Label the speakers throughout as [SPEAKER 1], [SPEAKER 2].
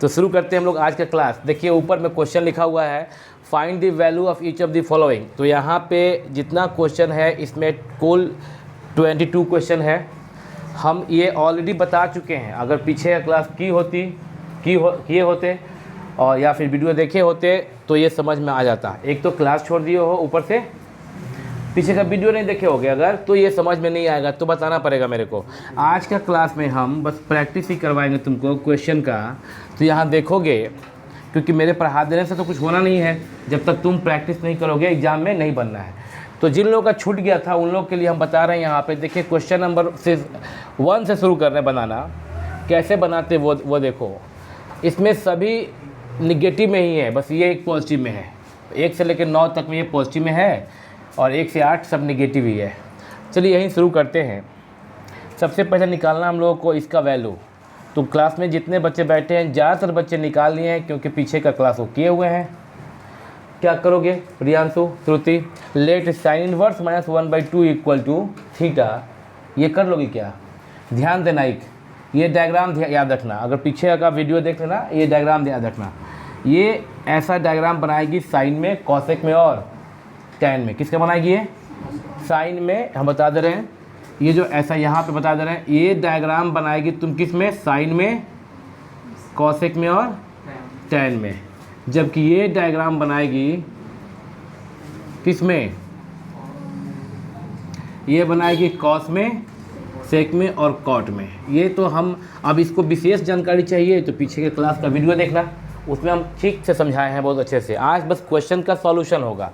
[SPEAKER 1] तो शुरू करते हैं हम लोग आज का क्लास। देखिए ऊपर में क्वेश्चन लिखा हुआ है, find the value of each of the following. तो यहाँ पे जितना क्वेश्चन है इसमें कुल 22 क्वेश्चन है। हम ये ऑलरेडी बता चुके हैं, अगर पीछे क्लास किए होते और या फिर वीडियो देखे होते तो ये समझ में आ जाता। एक तो क्लास छोड़ दिए हो, ऊपर से पीछे का वीडियो नहीं देखे होगे अगर, तो ये समझ में नहीं आएगा, तो बताना पड़ेगा मेरे को। आज का क्लास में हम बस प्रैक्टिस ही करवाएंगे तुमको क्वेश्चन का। तो यहाँ देखोगे, क्योंकि मेरे पढ़ा देने से तो कुछ होना नहीं है, जब तक तुम प्रैक्टिस नहीं करोगे एग्ज़ाम में नहीं बनना है। तो जिन लोगों का छूट गया था उन लोग के लिए हम बता रहे हैं यहाँ पे। देखिए क्वेश्चन नंबर 1 से शुरू कर रहे हैं बनाना। कैसे बनाते वो देखो। इसमें सभी निगेटिव में ही है, बस ये एक पॉजिटिव में है। 1 से लेकर 9 तक में ये पॉजिटिव में है और 1 से 8 सब निगेटिव ही है। चलिए यहीं शुरू करते हैं। सबसे पहले निकालना हम लोगों को इसका वैल्यू। तो क्लास में जितने बच्चे बैठे हैं ज़्यादातर बच्चे निकाल लिए हैं, क्योंकि पीछे का क्लास वो किए हुए हैं। क्या करोगे Priyanshu, Shruti? Let sine inverse -1/2 equal to theta. ये कर लोगे क्या? ध्यान देना, एक ये डायग्राम याद रखना। अगर पीछे का वीडियो देख लेना, ये डायग्राम याद रखना। ये ऐसा डायग्राम बनाएगी साइन में, कॉसेक में और टैन में। किसका बनाएगी? ये साइन में हम बता दे रहे हैं। ये जो ऐसा यहाँ पे बता दे रहे हैं, ये डायग्राम बनाएगी तुम किस में? साइन में, कॉसेक में और टैन में। जबकि ये डायग्राम बनाएगी किस में? ये बनाएगी कॉस में, सेक में और कॉट में। ये तो हम अब इसको विशेष जानकारी चाहिए तो पीछे के क्लास का वीडियो देखना, उसमें हम ठीक से समझाए हैं बहुत अच्छे से। आज बस क्वेश्चन का सॉल्यूशन होगा।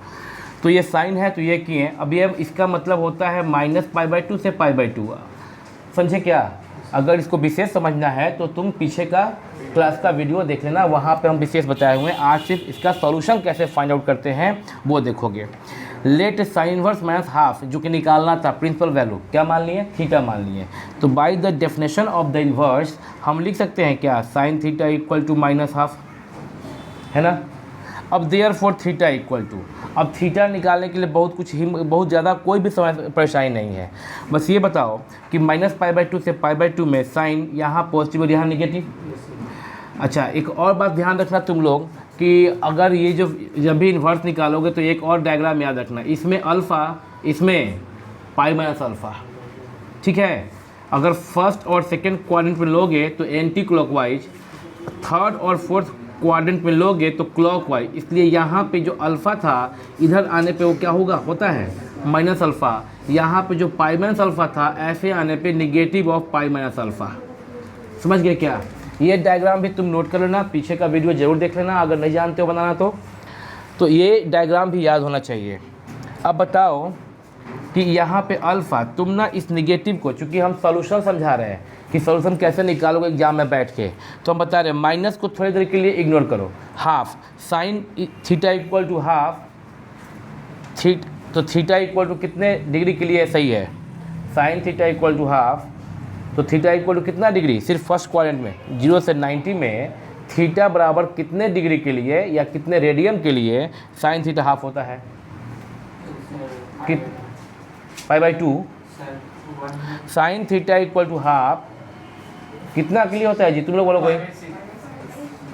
[SPEAKER 1] तो ये साइन है तो ये किए। अब ये इसका मतलब होता है -π/2 से π/2। समझे क्या? अगर इसको विशेष समझना है तो तुम पीछे का क्लास का वीडियो देख लेना, वहाँ पे हम विशेष बताए हुए हैं। आज सिर्फ इसका सॉल्यूशन कैसे फाइंड आउट करते हैं वो देखोगे। लेट साइन इनवर्स -½ जो कि निकालना था प्रिंसिपल वैल्यू, क्या मान लिए? थीटा मान लिए। तो bye the definition of the inverse हम लिख सकते हैं क्या? साइन थीटा इक्वल टू -½ है ना। अब देयरफॉर थीटा इक्वल टू, अब थीटा निकालने के लिए बहुत ज़्यादा कोई भी समय परेशानी नहीं है। बस ये बताओ कि -π/2 से π/2 में साइन यहाँ पॉजिटिव और यहाँ निगेटिव। अच्छा, एक और बात ध्यान रखना तुम लोग कि अगर ये जब भी इन्वर्स निकालोगे तो एक और डायग्राम याद रखना। इसमें अल्फ़ा, इसमें π-α, ठीक है। अगर फर्स्ट और सेकेंड क्वाड्रेंट में लोगे तो एंटी क्लॉकवाइज, थर्ड और फोर्थ क्वाड्रेंट में लोगे तो क्लॉकवाइज। इसलिए यहाँ पे जो अल्फ़ा था इधर आने पे वो क्या होता है -α। यहाँ पे जो π-α था ऐसे आने पे निगेटिव ऑफ π-α। समझ गए क्या? ये डायग्राम भी तुम नोट कर लेना, पीछे का वीडियो ज़रूर देख लेना अगर नहीं जानते हो बनाना तो ये डायग्राम भी याद होना चाहिए। अब बताओ कि यहाँ पे अल्फ़ा, तुम ना इस निगेटिव को, चूँकि हम सॉल्यूशन समझा रहे हैं कि सॉल्यूशन कैसे निकालोगे एग्जाम में बैठ के, तो हम बता रहे हैं माइनस को थोड़ी देर के लिए इग्नोर करो। Half sine theta equal to half तो थीटा इक्वल टू कितने डिग्री के लिए सही है? Sine theta equal to half, तो थीटा इक्वल टू कितना डिग्री? सिर्फ फर्स्ट क्वाड्रेंट में 0 से 90 में थीटा बराबर कितने डिग्री के लिए या कितने रेडियन के लिए साइन थीटा हाफ होता है? π/2। Sine theta equal to half कितना के लिए होता है जी? तुम लोग बोलोगे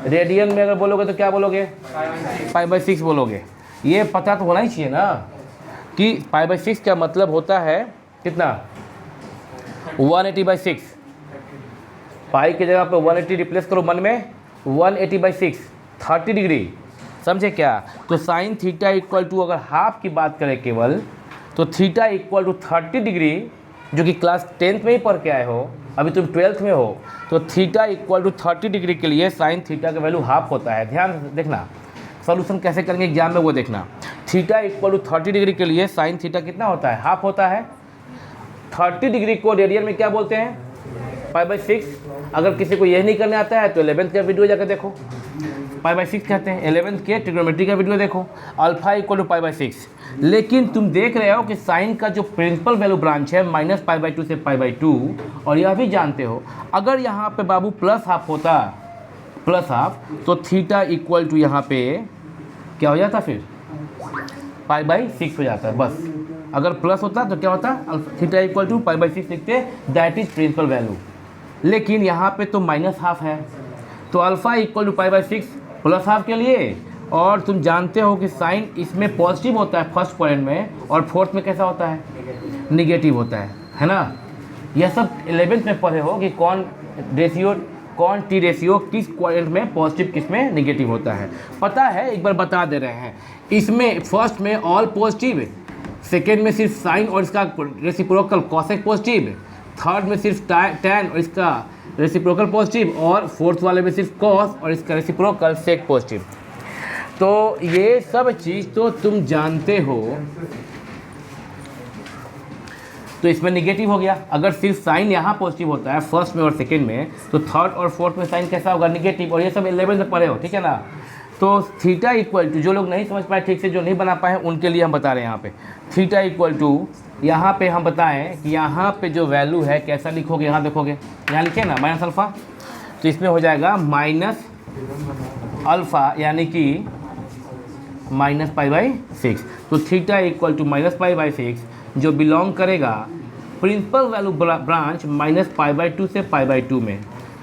[SPEAKER 1] रेडियन में, अगर बोलोगे तो क्या बोलोगे? π/6 बोलोगे। ये पता तो होना ही चाहिए ना कि π/6 का मतलब होता है कितना? 180/6। पाई की जगह पे 180 रिप्लेस करो मन में, 180/6 30 डिग्री। समझे क्या? तो साइन थीटा इक्वल टू, अगर हाफ की बात करें केवल, तो थीटा इक्वल टू 30 डिग्री, जो कि क्लास 10th में ही पढ़ के आए हो, अभी तुम 12th में हो, तो थीटा इक्वल टू 30 डिग्री के लिए साइन थीटा का वैल्यू हाफ होता है। ध्यान देखना, सॉल्यूशन कैसे करेंगे एग्जाम में वो देखना। थीटा इक्वल टू 30 डिग्री के लिए साइन थीटा कितना होता है? हाफ होता है। 30 डिग्री को रेडियन में क्या बोलते हैं? π/6। अगर किसी को यह नहीं करने आता है तो 11th का वीडियो जाकर देखो, π/6 कहते हैं। 11th के ट्रिग्नोमेट्री का वीडियो देखो, अल्फा इक्वल टू π/6। लेकिन तुम देख रहे हो कि साइन का जो प्रिंसिपल वैल्यू ब्रांच है -π/2 से π/2, और यह भी जानते हो अगर यहाँ पे बाबू प्लस हाफ होता, प्लस हाफ, तो थीटा इक्वल टू यहाँ पे क्या हो जाता? फिर π/6 हो जाता है। बस अगर प्लस होता तो क्या होता? थीटा इक्वल टू π/6 लिखते, दैट इज प्रिंसिपल वैल्यू। लेकिन यहाँ पे तो -½ है, तो alpha equal to pi by 6 plus half के लिए, और तुम जानते हो कि साइन इसमें पॉजिटिव होता है फर्स्ट पॉइंट में, और फोर्थ में कैसा होता है, निगेटिव होता है ना। यह सब 11th में पढ़े हो कि कौन टी रेशियो किस क्वाड्रेंट में पॉजिटिव किस में निगेटिव होता है, पता है, एक बार बता दे रहे हैं। इसमें फर्स्ट में ऑल पॉजिटिव, सेकेंड में सिर्फ साइन और इसका रेसिप्रोकल कॉसेक पॉजिटिव, थर्ड में सिर्फ टैन और इसका रेसिप्रोकल पॉजिटिव, और फोर्थ वाले में सिर्फ कॉस और इसका रेसिप्रोकल सेक पॉजिटिव। तो ये सब चीज़ तो तुम जानते हो। तो इसमें निगेटिव हो गया। अगर सिर्फ साइन यहाँ पॉजिटिव होता है फर्स्ट में और सेकंड में, तो थर्ड और फोर्थ में साइन कैसा होगा, निगेटिव। और ये सब 11 में पढ़े हो, ठीक है ना। तो थीटा इक्वल टू, जो लोग नहीं समझ पाए ठीक से, जो नहीं बना पाए उनके लिए हम बता रहे हैं यहाँ पे, थीटा इक्वल टू, यहाँ पे हम बताएं कि यहाँ पे जो वैल्यू है कैसा लिखोगे, यहाँ देखोगे, यहाँ लिखे ना माइनस अल्फ़ा, तो इसमें हो जाएगा माइनस अल्फ़ा, यानी कि माइनस पाई बाई 6। तो theta equal to minus pi by 6 जो बिलोंग करेगा principal value branch minus pi by 2 से पाई बाई 2 में।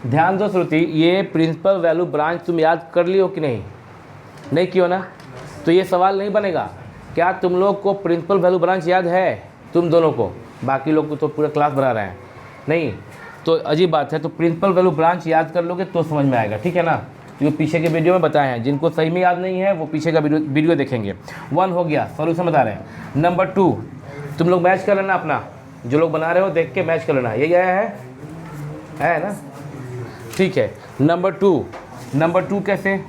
[SPEAKER 1] ध्यान दो श्रुति, ये प्रिंसिपल वैल्यू ब्रांच तुम याद कर लियो कि नहीं कियो ना। तो ये सवाल नहीं बनेगा, क्या तुम लोग को प्रिंसिपल वैल्यू ब्रांच याद है, तुम दोनों को, बाकी लोग को तो पूरा क्लास बना रहे हैं, नहीं तो अजीब बात है। तो प्रिंसिपल वैल्यू ब्रांच याद कर लोगे तो समझ में आएगा, ठीक है ना। जो पीछे के वीडियो में बताए हैं, जिनको सही में याद नहीं है वो पीछे का वीडियो देखेंगे। 1 हो गया, सॉल्यूशन बता रहे हैं। नंबर 2 तुम लोग मैच कर लेना अपना, जो लोग बना रहे हो देख के मैच कर लेना, यही आया है ना, ठीक है। नंबर 2 कैसे,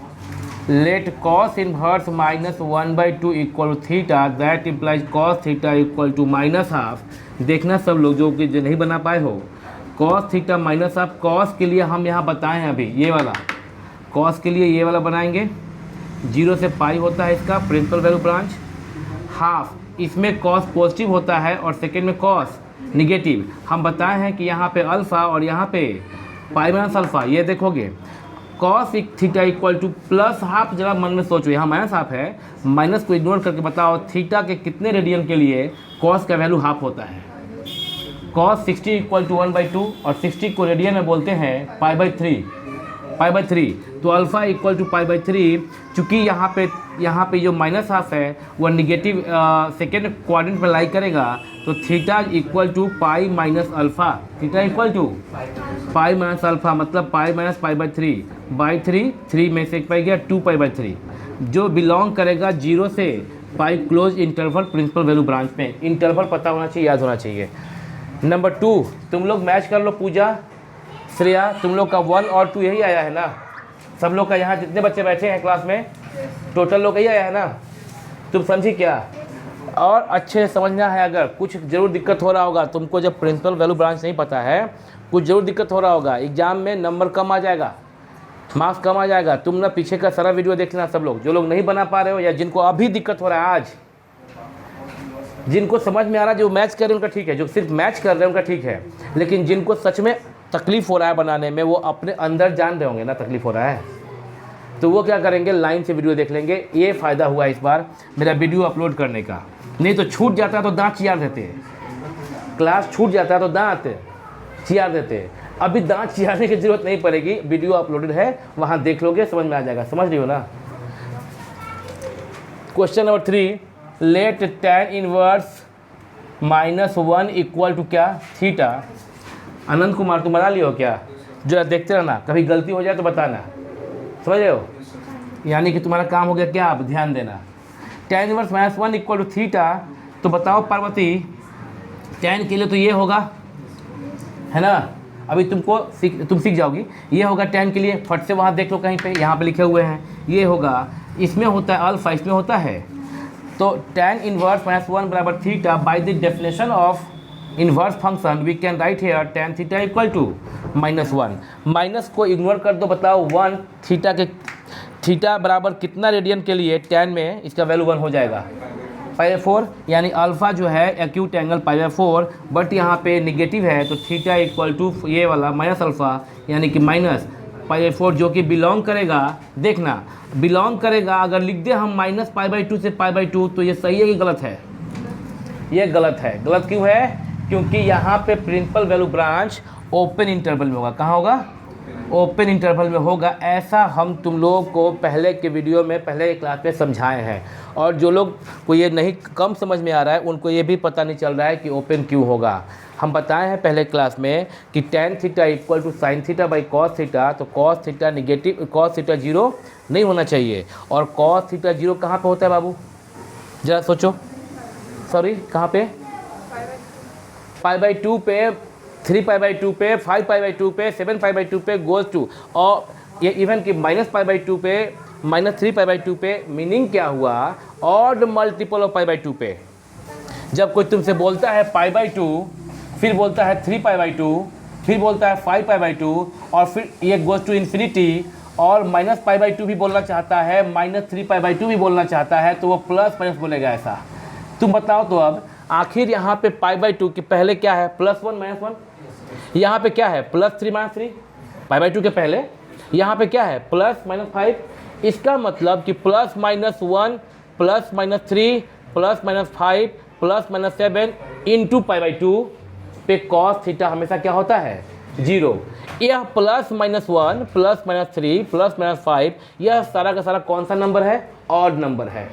[SPEAKER 1] let cos inverse minus 1/2 equal theta that implies cos theta equal to minus half. देखना सब लोग जो कि नहीं बना पाए हो, cos theta minus half, cos के लिए हम यहाँ बताए हैं अभी, ये वाला कॉस के लिए ये वाला बनाएंगे, 0 से पाई होता है इसका प्रिंसिपल वैल्यू ब्रांच, हाफ इसमें कॉस पॉजिटिव होता है और सेकेंड में कॉस निगेटिव। हम बताए हैं कि यहाँ पे अल्फ़ा और यहाँ पे पाई माइनस अल्फ़ा, ये देखोगे cos theta equal two plus half. जरा मन में सोचो, यहाँ माइनस हाफ है, माइनस को इग्नोर करके बताओ थीटा के कितने रेडियन के लिए कॉस का वैल्यू हाफ होता है। कॉस 60 इक्वल टू 1/2 और 60 को रेडियन में बोलते हैं पाई बाई 3। तो alpha equal to pi by 3, चूँकि यहाँ पे जो माइनस हाफ है वह निगेटिव सेकेंड क्वाड्रेंट में लाई करेगा, तो theta equal to pi minus alpha, theta equal to pi minus alpha, मतलब पाई माइनस पाई बाई 3 में से एक पाई गया 2 पाई बाई 3, जो बिलोंग करेगा 0 से pi closed interval principal value branch में। इंटरवल पता होना चाहिए, याद होना चाहिए। नंबर 2 तुम लोग मैच कर लो, पूजा श्रेया तुम लोग का 1 और 2 यही आया है ना, सब लोग का यहाँ जितने बच्चे बैठे हैं क्लास में टोटल लोग यही आया है ना, तुम समझी क्या। और अच्छे से समझना है, अगर कुछ ज़रूर दिक्कत हो रहा होगा तुमको, जब प्रिंसिपल वैल्यू ब्रांच नहीं पता है, कुछ ज़रूर दिक्कत हो रहा होगा, एग्जाम में नंबर कम आ जाएगा, मार्क्स कम आ जाएगा। तुम ना पीछे का सारा वीडियो देखना सब लोग, जो लोग नहीं बना पा रहे हो या जिनको अभी दिक्कत हो रहा है आज, जिनको समझ में आ रहा है, जो मैच कर रहे हैं उनका ठीक है, जो सिर्फ मैच कर रहे हैं उनका ठीक है, लेकिन जिनको सच में तकलीफ़ हो रहा है बनाने में, वो अपने अंदर जान रहे होंगे ना तकलीफ़ हो रहा है, तो वो क्या करेंगे, लाइन से वीडियो देख लेंगे। ये फ़ायदा हुआ इस बार मेरा वीडियो अपलोड करने का, नहीं तो छूट जाता है तो दांत चियार देते हैं, क्लास छूट जाता है तो दांत चियार देते हैं। अभी दांत चियारने की ज़रूरत नहीं पड़ेगी, वीडियो अपलोडेड है, वहाँ देख लोगे, समझ में आ जाएगा, समझ रही हो ना। Question number 3, let tan inverse -1 equal to क्या, थीटा। आनंद कुमार तुम बना लियो क्या, जो देखते रहना, कभी गलती हो जाए तो बताना, समझ रहे हो, यानी कि तुम्हारा काम हो गया क्या, अब ध्यान देना। tan inverse -1 equal to theta, तो बताओ पार्वती, tan के लिए तो ये होगा, है ना, अभी तुम सीख जाओगी, ये होगा tan के लिए, फट से वहाँ देख लो कहीं पे, यहाँ पे लिखे हुए हैं, ये होगा, इसमें होता है अल्फ़ा, इसमें होता है, तो tan इनवर्स -1 बराबर theta. By the definition of inverse function we can write here tan theta equal to -1। Minus को इग्नोर कर दो, बताओ 1, थीटा बराबर कितना रेडियन के लिए tan में इसका वैल्यू 1 हो जाएगा, π/4, यानी अल्फ़ा जो है एक्यूट एंगल π/4, बट यहाँ पे निगेटिव है, तो थीटा इक्वल टू ये वाला माइनस अल्फ़ा, यानी कि माइनस π/4, जो कि बिलोंग करेगा, देखना बिलोंग करेगा, अगर लिख दे हम -π/2 से π/2 तो ये सही है कि गलत है, ये गलत है। गलत क्यों है, क्योंकि यहाँ पे principal value branch open interval में होगा, कहाँ होगा, ओपन इंटरवल में होगा, ऐसा हम तुम लोगों को पहले के वीडियो में, पहले क्लास में समझाए हैं। और जो लोग को ये नहीं कम समझ में आ रहा है उनको ये भी पता नहीं चल रहा है कि ओपन क्यों होगा। हम बताए हैं पहले क्लास में कि tan theta equal to sine theta by cos theta, तो cos theta negative, cos theta zero नहीं होना चाहिए। और कॉस थीटा जीरो कहाँ पे होता है बाबू, ज़रा सोचो, सॉरी कहाँ पे, π/2 पे, 3π/2 पे, 5π/2 पे, 7π/2 पे गोज टू, और ये इवन कि -π/2 पे, -3π/2 पे, मीनिंग क्या हुआ, ऑड मल्टीपल ऑफ π/2 पे। जब कोई तुमसे बोलता है π/2, फिर बोलता है 3π/2, फिर बोलता है 5π/2, और फिर ये गोज टू इन्फिनिटी, और -π/2 भी बोलना चाहता है, -3π/2 भी बोलना चाहता है, तो वो प्लस माइनस बोलेगा ऐसा। तुम बताओ तो अब आखिर यहाँ पे π/2 के पहले क्या है, +1 -1, यहाँ पे क्या है +3 -3, π/2 के पहले यहाँ पे क्या है +-5। इसका मतलब कि +-1 +-3 +-5 +-7 इंटू π/2 पे कॉस थीटा हमेशा क्या होता है 0। यह +-1 +-3 +-5 यह सारा का सारा कौन सा नंबर है, ऑड नंबर है।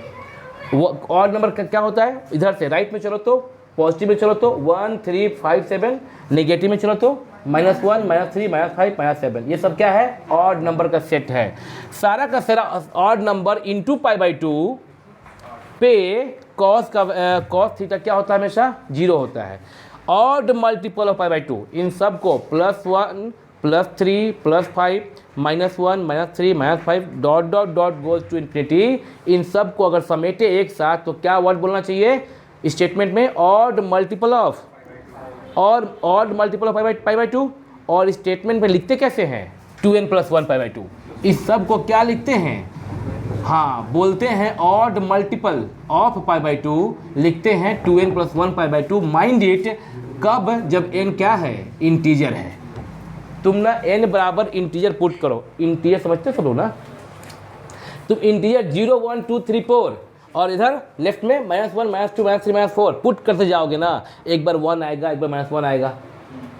[SPEAKER 1] वो ऑड नंबर का क्या होता है, इधर से राइट में चलो तो पॉजिटिव में चलो तो 1 3 5 7, नेगेटिव में चलो तो -1 -3 -5 -7, ये सब क्या है, ऑड नंबर का सेट है। सारा का सारा ऑड नंबर इंटू π/2 पे कॉस थीटा क्या होता है, हमेशा 0 होता है। ऑड मल्टीपल ऑफ π/2, इन सब को +1 +3 +5 -1 -3 -5 dot dot dot goes to infinity, इन सब को अगर समेटे एक साथ तो क्या वर्ड बोलना चाहिए स्टेटमेंट में, ऑड मल्टीपल ऑफ, और ऑड मल्टीपल ऑफ π/2। और स्टेटमेंट में लिखते कैसे हैं 2n + 1 π/2, इस सब को क्या लिखते हैं, हाँ बोलते हैं ऑड मल्टीपल ऑफ π/2, लिखते हैं 2n + 1 π/2। माइंड इट, कब, जब n क्या है, इंटीजर है। तुम ना n बराबर इंटीजर पुट करो, इंटीजर समझते सब लोग ना, तुम इंटीजर 0 1 2 3 4 और इधर लेफ्ट में -1 -2 -3 -4 पुट करते जाओगे ना, एक बार 1 आएगा, एक बार -1 आएगा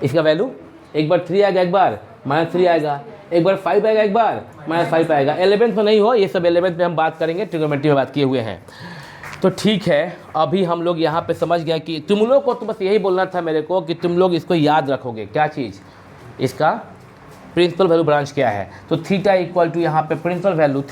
[SPEAKER 1] इसका वैल्यू, एक बार 3 आएगा, एक बार -3 आएगा, एक बार 5 आएगा, एक बार -5 आएगा। 11th में नहीं हो, ये सब 11th में हम बात करेंगे, ट्रिग्नोमेट्री में बात किए हुए हैं। तो ठीक है, अभी हम लोग यहाँ पे समझ गए कि तुम लोग को तो बस यही बोलना था मेरे को कि तुम लोग इसको याद रखोगे, क्या चीज़, इसका प्रिंसिपल वैल्यू ब्रांच क्या है। तो थीटा इक्वल टू यहाँ पे प्रिंसिपल वैल्यू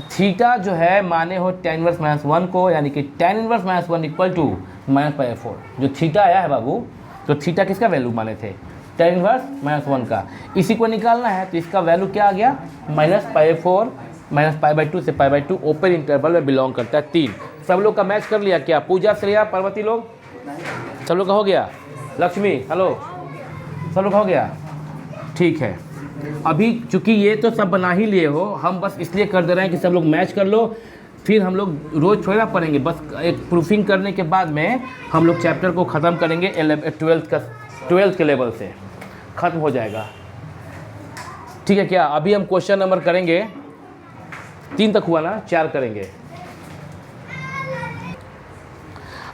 [SPEAKER 1] थीटा जो है माने हो tan 1 -1 को, यानी कि tan 1 -1 इक्वल टू -π/4। जो थीटा आया है बाबू, तो थीटा किसका वैल्यू माने थे, tan 1 -1 का, इसी को निकालना है। तो इसका वैल्यू क्या आ गया, -π/4 -π/2 से π/2, ओपन इंटरवल में बिलोंग करता है 3। सब लोग का मैच कर लिया क्या, पूजा श्रेया पार्वती लोग, सब लोग का हो गया, लक्ष्मी हेलो, सब लोग का हो गया, ठीक है। अभी चूंकि ये तो सब बना ही लिए हो, हम बस इसलिए कर दे रहे हैं कि सब लोग मैच कर लो, फिर हम लोग रोज़ थोड़ा पढ़ेंगे, बस एक प्रूफिंग करने के बाद में हम लोग चैप्टर को ख़त्म करेंगे। 12th के लेवल से ख़त्म हो जाएगा, ठीक है क्या। अभी हम क्वेश्चन नंबर करेंगे 3 तक हुआ ना, 4 करेंगे।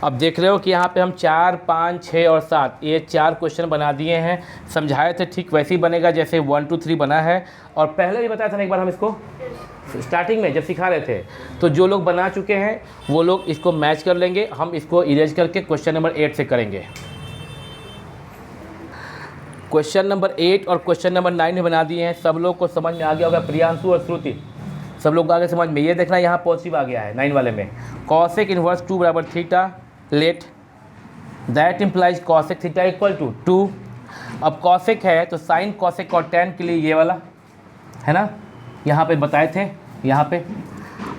[SPEAKER 1] अब देख रहे हो कि यहाँ पे हम 4 5 6 और 7 ये 4 क्वेश्चन बना दिए हैं। समझाए थे ठीक वैसे ही बनेगा जैसे 1 2 3 बना है, और पहले भी बताया था ना एक बार हम इसको स्टार्टिंग में जब सिखा रहे थे। तो जो लोग बना चुके हैं वो लोग इसको मैच कर लेंगे, हम इसको इरेज करके क्वेश्चन नंबर 8 से करेंगे। क्वेश्चन नंबर 8 और क्वेश्चन नंबर 9 में बना दिए हैं, सब लोग को समझ में आ गया होगा, प्रियांशु और श्रुति सब लोग आगे समझ में। ये देखना यहाँ पॉजिटिव आ गया है 9 वाले में, कॉसेक इनवर्स 2 बराबर theta, let that implies cosec theta equal to 2। अब कॉसेक है तो साइन कॉसेक और टैन के लिए ये वाला है ना, यहाँ पे बताए थे यहाँ पे।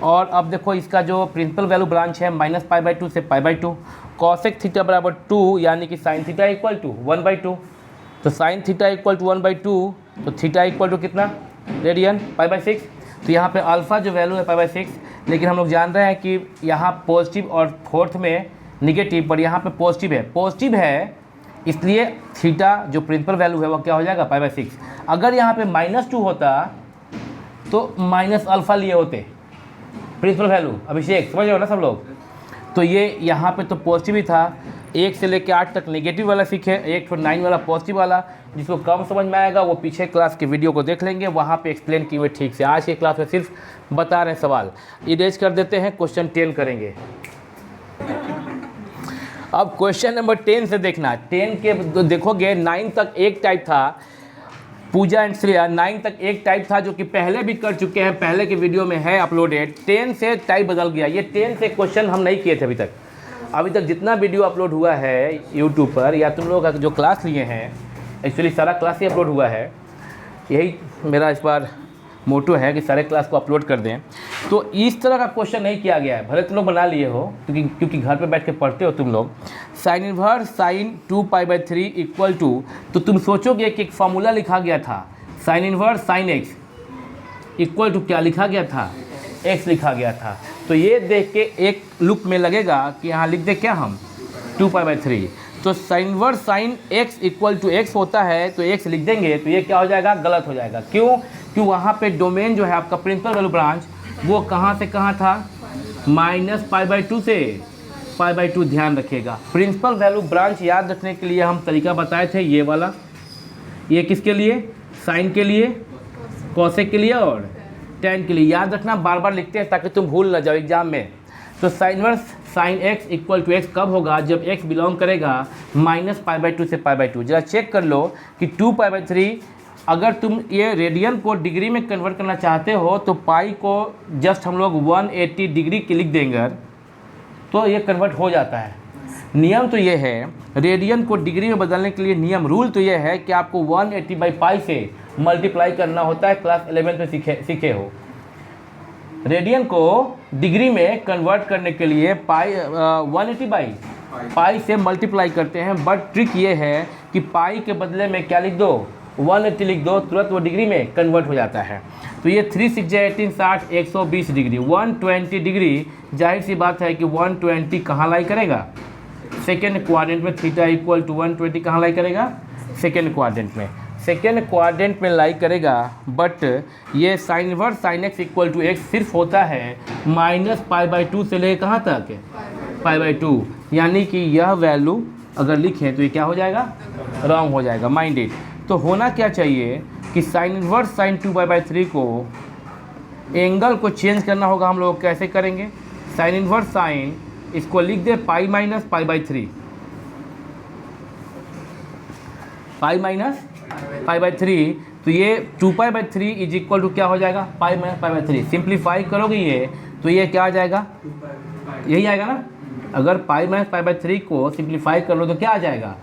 [SPEAKER 1] और अब देखो इसका जो प्रिंसिपल वैल्यू ब्रांच है -π/2 से π/2, कॉसेक थीटा बराबर 2 यानी कि साइन थीटा इक्वल टू 1/2। तो साइन थीटा इक्वल टू 1/2, तो थीटा इक्वल टू कितना, रेडियन, π/6। तो यहाँ पे अल्फ़ा जो वैल्यू है π/6, लेकिन हम लोग जान रहे हैं कि यहाँ पॉजिटिव और फोर्थ में निगेटिव, पर यहाँ पे पॉजिटिव है इसलिए थीटा जो प्रिंसिपल वैल्यू है वो क्या हो जाएगा π/6। अगर यहाँ पे -2 होता तो माइनस अल्फ़ा लिए होते प्रिंसिपल वैल्यू। अभिषेक समझ रहे हो ना सब लोग। तो ये यहाँ पे तो पॉजिटिव ही था, 1 से लेकर 8 तक नेगेटिव वाला सीखे, 8 to 9 वाला पॉजिटिव वाला। जिसको कम समझ में आएगा वो पीछे क्लास की वीडियो को देख लेंगे, वहाँ पे एक्सप्लेन किए हुए ठीक से। आज की क्लास में सिर्फ बता रहे हैं सवाल। इरेज कर देते हैं, क्वेश्चन 10 करेंगे। अब क्वेश्चन नंबर 10 से देखना। 10 के देखोगे 9 तक एक टाइप था, पूजा एंड श्रेया 9 तक एक टाइप था, जो कि पहले भी कर चुके हैं, पहले के वीडियो में है अपलोडेड। 10 से टाइप बदल गया। ये 10 से क्वेश्चन हम नहीं किए थे अभी तक। अभी तक जितना वीडियो अपलोड हुआ है यूट्यूब पर या तुम लोग जो क्लास लिए हैं, एक्चुअली सारा क्लास ही अपलोड हुआ है। यही मेरा इस बार मोटो है कि सारे क्लास को अपलोड कर दें। तो इस तरह का क्वेश्चन नहीं किया गया है, भले तुम लोग बना लिए हो क्योंकि घर पे बैठ के पढ़ते हो तुम लोग। Sine inverse sine 2π/3 equal to, तो तुम सोचोगे कि एक फार्मूला लिखा गया था, sine inverse sine x equal to क्या लिखा गया था, एक्स लिखा गया था। तो ये देख के एक लुक में लगेगा कि यहाँ लिख दे क्या हम 2π/3। तो sine inverse sine x equal to x होता है, तो एक्स लिख देंगे, तो ये क्या हो जाएगा, गलत हो जाएगा। क्यों? क्यों वहाँ पे डोमेन जो है आपका प्रिंसिपल वैल्यू ब्रांच वो कहाँ से कहाँ था, -π/2 से π/2। ध्यान रखिएगा, प्रिंसिपल वैल्यू ब्रांच याद रखने के लिए हम तरीका बताए थे, ये वाला। ये किसके लिए, साइन के लिए, कॉसेक के लिए और टेन के लिए। याद रखना, बार बार लिखते हैं ताकि तुम भूल ना जाओ एग्जाम में। तो sine inverse sine x equal to x कब होगा, जब एक्स बिलोंग करेगा -π/2 से π/2। जरा चेक कर लो कि 2π/3 अगर तुम ये रेडियन को डिग्री में कन्वर्ट करना चाहते हो तो पाई को जस्ट हम लोग 180 डिग्री के लिख देंगे तो ये कन्वर्ट हो जाता है। नियम तो ये है, रेडियन को डिग्री में बदलने के लिए नियम रूल तो ये है कि आपको 180/π से मल्टीप्लाई करना होता है। क्लास 11 में सीखे हो। रेडियन को डिग्री में कन्वर्ट करने के लिए 180/π से मल्टीप्लाई करते हैं। बट ट्रिक ये है कि पाई के बदले में क्या लिख दो, 180 लिख दो, तुरंत वो डिग्री में कन्वर्ट हो जाता है। तो ये 3 6 18 60 120 डिग्री 120 डिग्री। जाहिर सी बात है कि 120 कहाँ लाई करेगा, सेकेंड क्वाड्रेंट में। थीटा इक्वल टू 120 कहाँ लाई करेगा, सेकेंड क्वाड्रेंट में। सेकेंड क्वाड्रेंट में लाई करेगा। बट ये sine inverse sine x equal to x सिर्फ होता है -π/2 से ले कहाँ तक, π/2। यानी कि यह वैल्यू अगर लिखें तो ये क्या हो जाएगा, रॉन्ग हो जाएगा। Mind it. तो होना क्या चाहिए कि साइन इनवर्स साइन 2π/3 को एंगल को चेंज करना होगा। हम लोग कैसे करेंगे, साइन इनवर्स साइन इसको लिख दे π - π/3, π - π/3। तो ये 2π/3 इज इक्वल टू क्या हो जाएगा, π - π/3। सिंप्लीफाई करोगे ये तो ये क्या आ जाएगा, यही आएगा ना। अगर π - π/3 को सिंप्लीफाई कर लो तो क्या आ जाएगा,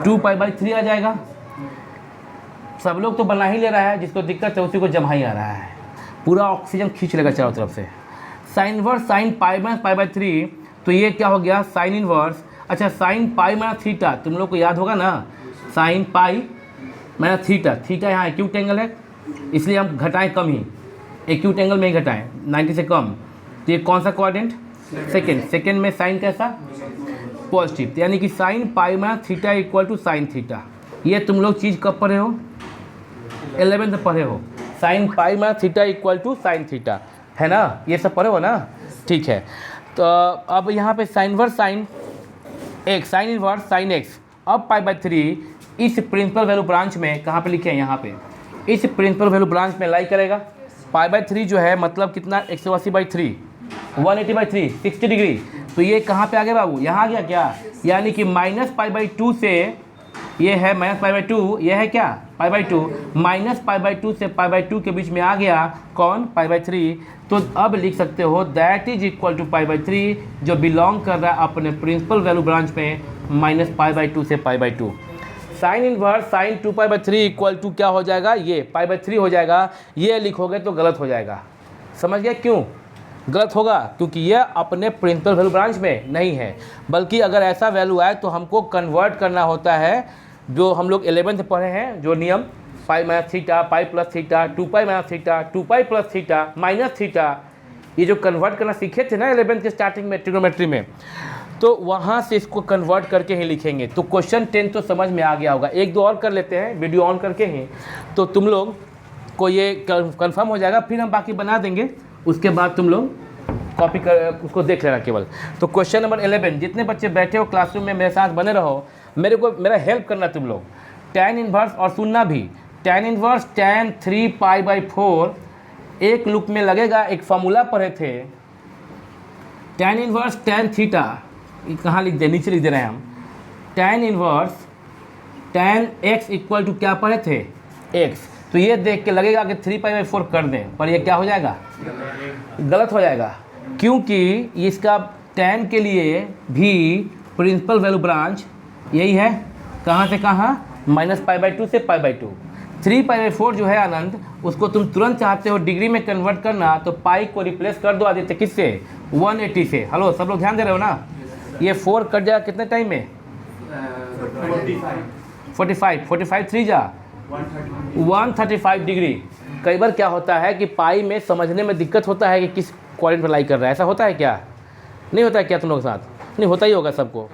[SPEAKER 1] 2π/3 आ जाएगा। सब लोग तो बना ही ले रहा है, जिसको दिक्कत है उसी को जमा ही आ रहा है, पूरा ऑक्सीजन खींच लेगा चारों तरफ से। साइन इनवर्स साइन π - π/3, तो ये क्या हो गया, साइन इनवर्स। अच्छा, साइन π - थीटा तुम लोग को याद होगा ना, साइन π - थीटा। थीटा यहाँ एक्यूट एंगल है, इसलिए हम घटाएं कम ही, एक्यूट एंगल में ही घटाएं 90 से कम। तो ये कौन सा क्वाड्रेंट, सेकेंड। सेकेंड में साइन कैसा, पॉजिटिव। तो यानी कि sine π - theta equal to sine theta. ये तुम लोग चीज़ कब पढ़े हो, 11th में पढ़े हो। Sine π - theta equal to sine theta, है ना, ये सब पढ़े हो ना, ठीक है। तो अब यहाँ पे sign inverse sine x, sign inverse sine x. अब π/3 इस प्रिंसिपल वैल्यू ब्रांच में कहाँ पे लिखे हैं, यहाँ पे इस प्रिंसिपल वैल्यू ब्रांच में लाई करेगा। π/3 जो है मतलब कितना, 180/3, 180/3 60 डिग्री। तो ये कहाँ पे आ गया बाबू, यहाँ आ गया क्या, यानी कि -π/2 से ये है -π/2, ये है क्या π/2, -π/2 से π/2 के बीच में आ गया कौन, π/3। तो अब लिख सकते हो दैट इज इक्वल टू π/3, जो बिलोंग कर रहा है अपने प्रिंसिपल वैल्यू ब्रांच में -π/2 से π/2। Sine inverse sine 2π/3 equal to क्या हो जाएगा, ये π/3 हो जाएगा। ये लिखोगे तो गलत हो जाएगा। समझ गया क्यों गलत होगा, क्योंकि ये अपने प्रिंसिपल वैल्यू ब्रांच में नहीं है। बल्कि अगर ऐसा वैल्यू आए तो हमको कन्वर्ट करना होता है, जो हम लोग 11th पढ़े हैं, जो नियम π - theta, π + theta, 2π - theta, 2π + theta minus theta, ये जो कन्वर्ट करना सीखे थे ना 11th के स्टार्टिंग में ट्रिग्नोमेट्री में, तो वहाँ से इसको कन्वर्ट करके ही लिखेंगे। तो क्वेश्चन 10 तो समझ में आ गया होगा। एक दो और कर लेते हैं वीडियो ऑन करके ही, तो तुम लोग को ये कंफर्म हो जाएगा। फिर हम बाकी बना देंगे, उसके बाद तुम लोग कॉपी कर उसको देख लेना केवल। तो क्वेश्चन नंबर 11, जितने बच्चे बैठे हो क्लासरूम में मेरे साथ बने रहो, मेरा हेल्प करना तुम लोग। tan इनवर्स और सुनना भी, tan इनवर्स tan 3π/4 एक लुक में लगेगा। एक फॉर्मूला पढ़े थे tan इनवर्स tan थीटा, कहाँ लिख दे, नीचे लिख दे रहे हैं हम। tan inverse tan x equal to क्या पढ़े थे, x। तो ये देख के लगेगा कि 3π/4 कर दें, पर ये क्या हो जाएगा, गलत हो जाएगा, क्योंकि इसका tan के लिए भी प्रिंसिपल वैल्यू ब्रांच यही है, कहाँ से कहाँ, -π/2 से π/2। 3π/4 जो है आनंद, उसको तुम तुरंत चाहते हो डिग्री में कन्वर्ट करना, तो पाई को रिप्लेस कर दो आदित्य, किससे, 180 से। हेलो, सब लोग ध्यान दे रहे हो ना। ये 4 कट जाएगा कितने टाइम में, 45 3 जा 135 डिग्री। कई बार क्या होता है कि पाई में समझने में दिक्कत होता है कि किस क्वाड्रेंट पर लाई कर रहा है, ऐसा होता है क्या, नहीं होता है क्या तुम लोग के साथ, नहीं होता ही होगा सबको।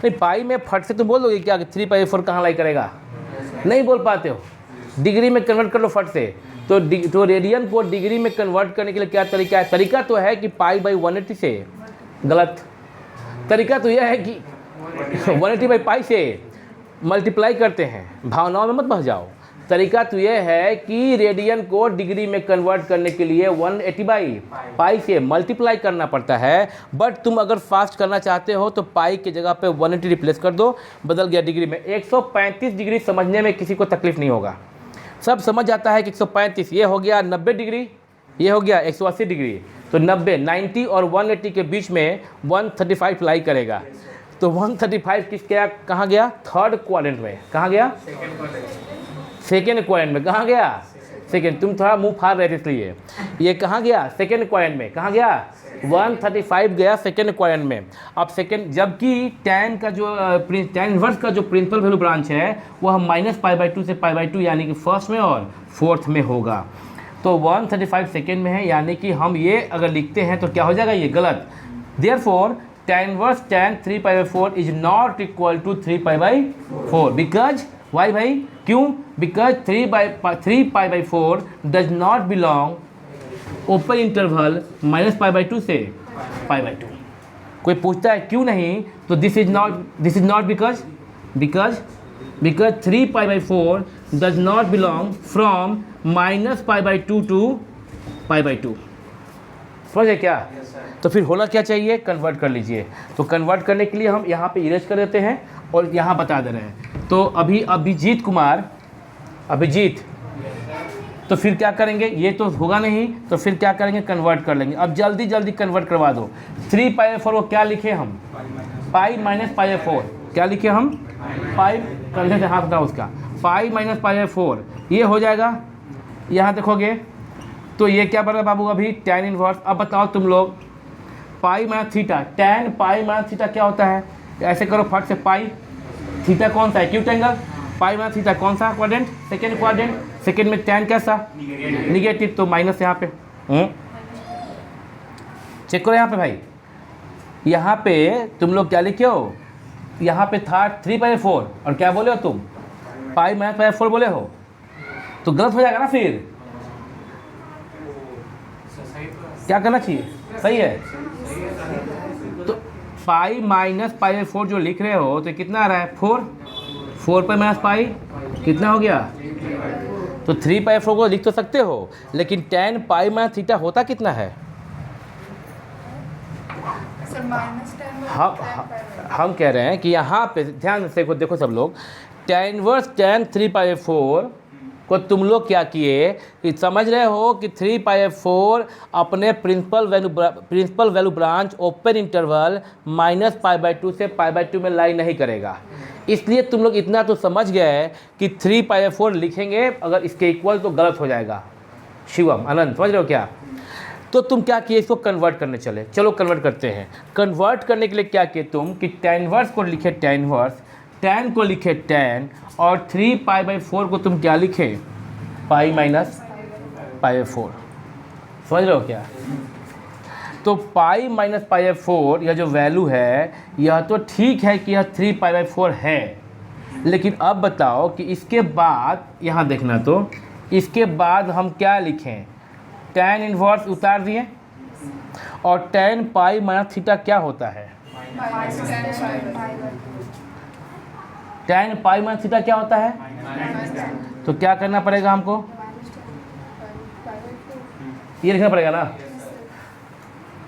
[SPEAKER 1] नहीं, पाई में फट से तुम बोल दोगे क्या कि 3π/4 कहाँ लाई करेगा, नहीं बोल पाते हो। डिग्री में कन्वर्ट कर लो फट से। तो रेडियन को डिग्री में कन्वर्ट करने के लिए क्या तरीका है, तरीका तो है कि π/180 से, गलत तरीका तो यह है कि 180/π से मल्टीप्लाई करते हैं, भावनाओं में मत बह जाओ। तरीका तो यह है कि रेडियन को डिग्री में कन्वर्ट करने के लिए 180/π से मल्टीप्लाई करना पड़ता है। बट तुम अगर फास्ट करना चाहते हो तो पाई के जगह पे 180 रिप्लेस कर दो, बदल गया डिग्री में। 135 डिग्री समझने में किसी को तकलीफ नहीं होगा, सब समझ जाता है कि 135 ये हो गया 90 डिग्री, ये हो गया 180 डिग्री। तो 90 और 180 के बीच में 135 लाई करेगा। तो 135 किसके कहाँ गया, थर्ड क्वाड्रेंट में, कहाँ गया, सेकेंड क्वाड्रेंट में, कहाँ गया, सेकेंड। तुम थोड़ा मुंह फाड़ रहे थे इसलिए, ये कहाँ गया, सेकेंड क्वाड्रेंट में, कहाँ गया, 135 गया सेकेंड क्वाड्रेंट में। अब सेकेंड, जबकि tan का जो tan इनवर्स का जो प्रिंसिपल वैल्यू ब्रांच है वह -π/2 से π/2 यानी कि फर्स्ट में और फोर्थ में होगा। तो 135 सेकेंड में है, यानी कि हम ये अगर लिखते हैं तो क्या हो जाएगा, ये गलत। Therefore tan inverse tan 3π/4 is not equal to 3π/4 because why भाई, क्यों, because 3π/4 does not belong open interval -π/2 से π/2। कोई पूछता है क्यों नहीं, तो this is not because 3π/4 does not belong from -π/2 to π/2। समझे क्या, तो फिर होना क्या चाहिए, कन्वर्ट कर लीजिए। तो कन्वर्ट करने के लिए हम यहाँ पे इरेज कर देते हैं और यहाँ बता दे रहे हैं। तो अभी अभिजीत कुमार, तो फिर क्या करेंगे, ये तो होगा नहीं, तो फिर क्या करेंगे, कन्वर्ट कर लेंगे। अब जल्दी जल्दी कन्वर्ट करवा दो। 3π/4 को क्या लिखे हम, π-π/4, क्या लिखे हम, पाई, कंधे से हाथ हटाओ उसका, π-π/4 ये हो जाएगा। यहाँ देखोगे तो ये क्या बन रहा है बाबू, अभी tan इनवर्स। अब बताओ तुम लोग, π-θ, tan π-θ क्या होता है, ऐसे करो फट से, पाई थीटा कौन सा है, एक्यूट एंगल, π-θ कौन सा क्वाड्रेंट, सेकेंड क्वाड्रेंट, सेकेंड में tan कैसा, निगेटिव, तो माइनस यहाँ पे चेक करो। यहाँ पे भाई, यहाँ पे तुम लोग क्या लिखे हो, यहाँ पे था 3π/4 और क्या बोले हो तुम, π-π/4 बोले हो, तो गलत हो जाएगा ना। फिर क्या करना चाहिए, सही है। तो π-π/4 जो लिख रहे हो तो कितना आ रहा है, 4π-π कितना हो गया, तो 3π/4 को लिख तो सकते हो, लेकिन tan π-θ होता कितना है, हम कह रहे हैं कि यहाँ पे ध्यान से देखो सब लोग, tan इनवर्स tan 3π/4 को तुम लोग क्या किए कि समझ रहे हो कि 3π/4 अपने principal value branch open interval -π/2 से π/2 में लाई नहीं करेगा। इसलिए तुम लोग इतना तो समझ गए कि 3π/4 लिखेंगे अगर इसके इक्वल तो गलत हो जाएगा। शिवम, आनंद, समझ रहे हो क्या। तो तुम क्या किए, इसको कन्वर्ट करने चले, चलो कन्वर्ट करते हैं। कन्वर्ट करने के लिए क्या किए तुम कि tan इनवर्स को लिखे tan इनवर्स, tan को लिखे tan, और 3π/4 को तुम क्या लिखे, π-π/4। समझ रहे हो क्या। तो π-π/4 यह जो वैल्यू है, यह तो ठीक है कि यह 3π/4 है, लेकिन अब बताओ कि इसके बाद यहाँ देखना, तो इसके बाद हम क्या लिखें, tan इनवर्स उतार दिए, और tan पाई माइनस थीटा क्या होता है? tan पाई माइनस थीटा क्या होता है? तो क्या करना पड़ेगा हमको? ये लिखना पड़ेगा ना।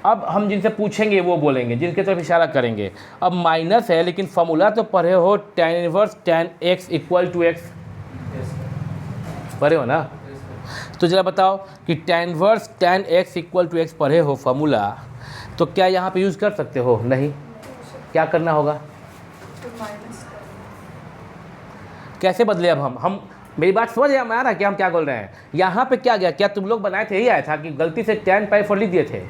[SPEAKER 1] अब हम जिनसे पूछेंगे वो बोलेंगे, जिनके तरफ इशारा करेंगे। अब माइनस है लेकिन फॉर्मूला तो पढ़े हो, tan inverse tan x equal to x, पढ़े हो ना? तो जरा बताओ कि tan inverse tan x equal to x पढ़े हो फॉर्मूला, तो क्या यहाँ पे यूज़ कर सकते हो? नहीं। क्या करना होगा? कैसे बदले अब हम मेरी बात समझ आ रहा है कि हम क्या बोल रहे हैं? यहाँ पे क्या गया? क्या तुम लोग बनाए थे, यही आया था कि गलती से tan पाई 4 लिख दिए थे?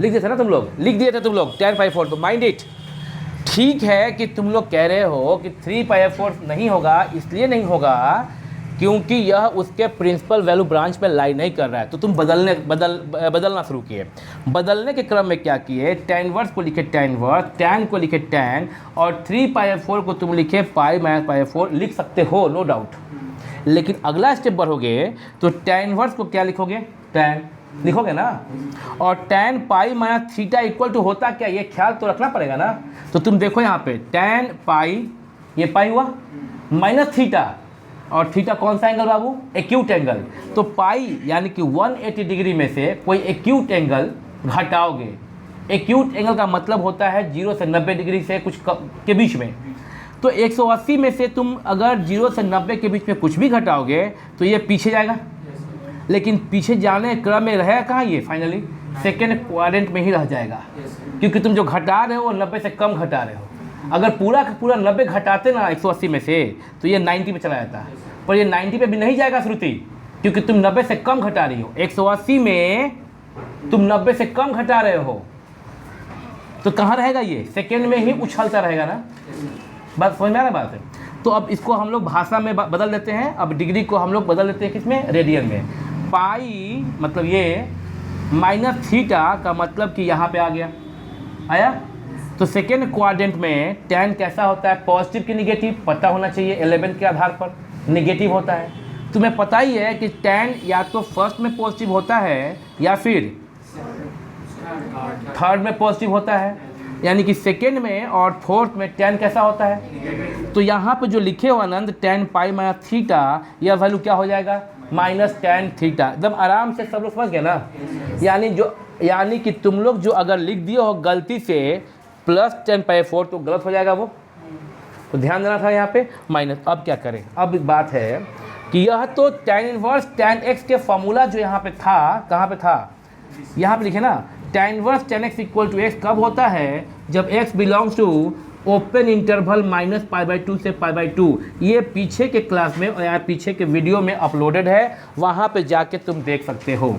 [SPEAKER 1] लिख दिए थे ना तुम लोग? लिख दिए थे तुम लोग tan पाई 4। तो माइंड इट, ठीक है कि तुम लोग कह रहे हो कि 3 पाई 4 नहीं होगा, इसलिए नहीं होगा क्योंकि यह उसके प्रिंसिपल वैल्यू ब्रांच में लाई नहीं कर रहा है। तो तुम बदलना शुरू किए। बदलने के क्रम में क्या किए? tan इनवर्स को लिखे tan इनवर्स, tan को लिखे tan, और 3 पाई 4 को तुम लिखे पाई माइनस पाई 4। लिख सकते हो, नो डाउट। लेकिन अगला स्टेप बढ़ोगे तो tan इनवर्स को क्या लिखोगे? tan लिखोगे ना। और tan pi minus theta equal to होता क्या, ये ख्याल तो रखना पड़ेगा ना। तो तुम देखो यहाँ पे tan पाई, ये पाई हुआ, माइनस थीटा, और थीटा कौन सा एंगल बाबू? Acute angle. तो पाई यानी कि 180 डिग्री में से कोई एक्यूट एंगल घटाओगे। एक्यूट एंगल का मतलब होता है 0 से 90 डिग्री से कुछ के बीच में। तो 180 में से तुम अगर 0 से 90 के बीच में कुछ भी घटाओगे तो ये पीछे जाएगा। लेकिन पीछे जाने के क्रम में रहेगा कहाँ? ये फाइनली सेकेंड क्वाड्रेंट में ही रह जाएगा, क्योंकि तुम जो घटा रहे हो वो 90 से कम घटा रहे हो। अगर पूरा का पूरा 90 घटाते ना 180 में से, तो ये 90 पे चला जाता है। पर ये 90 पे भी नहीं जाएगा श्रुति, क्योंकि तुम 90 से कम घटा रही हो। 180 में तुम 90 से कम घटा रहे हो, तो कहाँ रहेगा? ये सेकेंड में ही उछलता रहेगा ना। बात समझ में आ रहा बात है? तो अब इसको हम लोग भाषा में बदल देते हैं। अब डिग्री को हम लोग बदल देते हैं किसमें? रेडियन में। पाई मतलब ये माइनस थीटा का मतलब कि यहाँ पे आ गया, आया। तो सेकेंड क्वाड्रेंट में tan कैसा होता है? पॉजिटिव की निगेटिव पता होना चाहिए, 11 के आधार पर निगेटिव होता है। तुम्हें पता ही है कि tan या तो फर्स्ट में पॉजिटिव होता है या फिर थर्ड में पॉजिटिव होता है, यानी कि सेकेंड में और फोर्थ में tan कैसा होता है? तो यहाँ पे जो लिखे हो आनंद tan पाई माइनस थीटा, यह वैल्यू क्या हो जाएगा? Minus tan theta. एकदम आराम से सब लोग समझ गए ना। यानी कि तुम लोग जो अगर लिख दिए हो गलती से प्लस tan पाई 4 तो गलत हो जाएगा वो, तो ध्यान देना था यहाँ पे माइनस। अब क्या करें? अब बात है कि यह तो tan इनवर्स tan x के फॉर्मूला जो यहाँ पे था, कहाँ पे था? यहाँ पे लिखे ना, tan inverse tan x equal to x कब होता है? जब x belongs to open interval -π/2 से π/2। ये पीछे के क्लास में और यहाँ पीछे के वीडियो में अपलोडेड है, वहाँ पे जाके तुम देख सकते हो।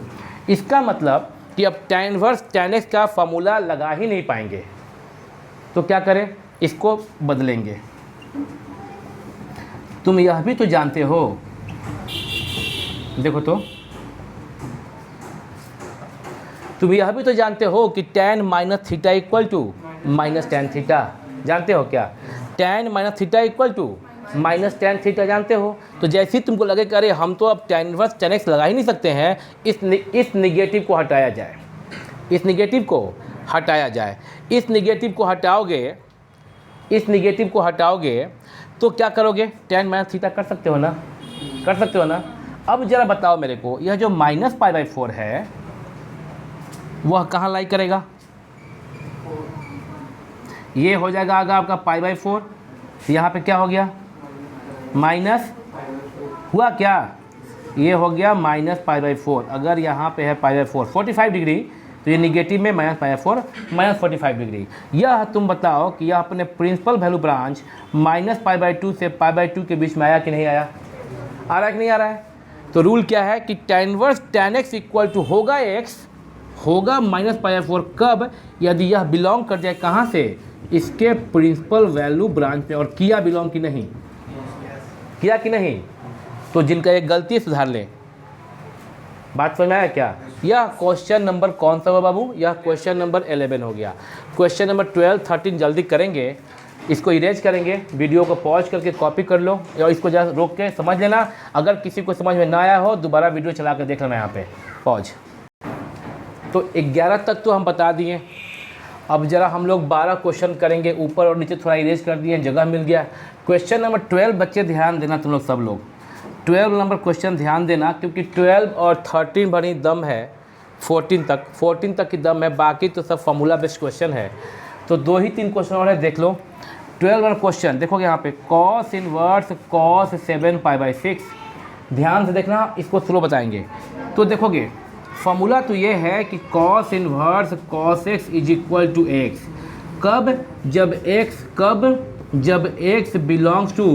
[SPEAKER 1] इसका मतलब कि अब tan इनवर्स tan x का फॉर्मूला लगा ही नहीं पाएंगे, तो क्या करें? इसको बदलेंगे। तुम यह भी तो जानते हो, देखो तो, तुम यह भी तो जानते हो कि tan minus theta equal to minus tan theta. जानते हो क्या? tan minus theta equal to minus tan theta जानते हो। तो जैसे ही तुमको लगे कि अरे हम तो अब tan इनवर्स tan x लगा ही नहीं सकते हैं, इस निगेटिव को हटाया जाए, इस निगेटिव को हटाया जाए। इस निगेटिव को हटाओगे तो क्या करोगे? tan माइनस थीटा कर सकते हो ना? कर सकते हो ना? अब जरा बताओ मेरे को, यह जो -π/4 है वह कहाँ लाई करेगा? ये हो जाएगा आगे आपका π/4। यहाँ पे क्या हो गया? माइनस हुआ क्या? ये हो गया -π/4। अगर यहाँ पे है π/4 45 डिग्री, तो ये निगेटिव में -π/4 -45 डिग्री। यह तुम बताओ कि यह अपने प्रिंसिपल वैल्यू ब्रांच -π/2 से π/2 के बीच में आया कि नहीं आया? आ रहा है कि नहीं आ रहा है? तो रूल क्या है कि tan inverse tan x equal to होगा x होगा -π/4 कब? यदि यह बिलोंग कर जाए कहाँ से? इसके प्रिंसिपल वैल्यू ब्रांच में। और किया बिलोंग की नहीं? किया कि नहीं? तो जिनका एक गलती सुधार लें। बात समझ में आया क्या? यह क्वेश्चन नंबर कौन सा हुआ बाबू? यह क्वेश्चन नंबर 11 हो गया। क्वेश्चन नंबर 12 13 जल्दी करेंगे, इसको इरेज करेंगे। वीडियो को पॉज करके कॉपी कर लो और इसको जरा रोक के समझ लेना। अगर किसी को समझ में ना आया हो दोबारा वीडियो चला कर देख लेना। यहाँ पे पॉज। तो 11 तक तो हम बता दिए। अब ज़रा हम लोग 12 क्वेश्चन करेंगे, ऊपर और नीचे थोड़ा इरेज कर दिए, जगह मिल गया। क्वेश्चन नंबर 12 बच्चे ध्यान देना, तुम लोग सब लोग 12 नंबर क्वेश्चन ध्यान देना, क्योंकि 12 और 13 बड़ी दम है, 14 तक की दम है, बाकी तो सब फॉर्मूला बेस्ड क्वेश्चन है। तो 2 ही 3 क्वेश्चन और है, देख लो। 12 नंबर क्वेश्चन देखोगे यहाँ पे cos इनवर्स cos 7π/6, ध्यान से देखना, इसको स्लो बताएंगे। तो देखोगे फॉर्मूला तो ये है कि cos inverse cos x is equal to x, जब x बिलोंग्स टू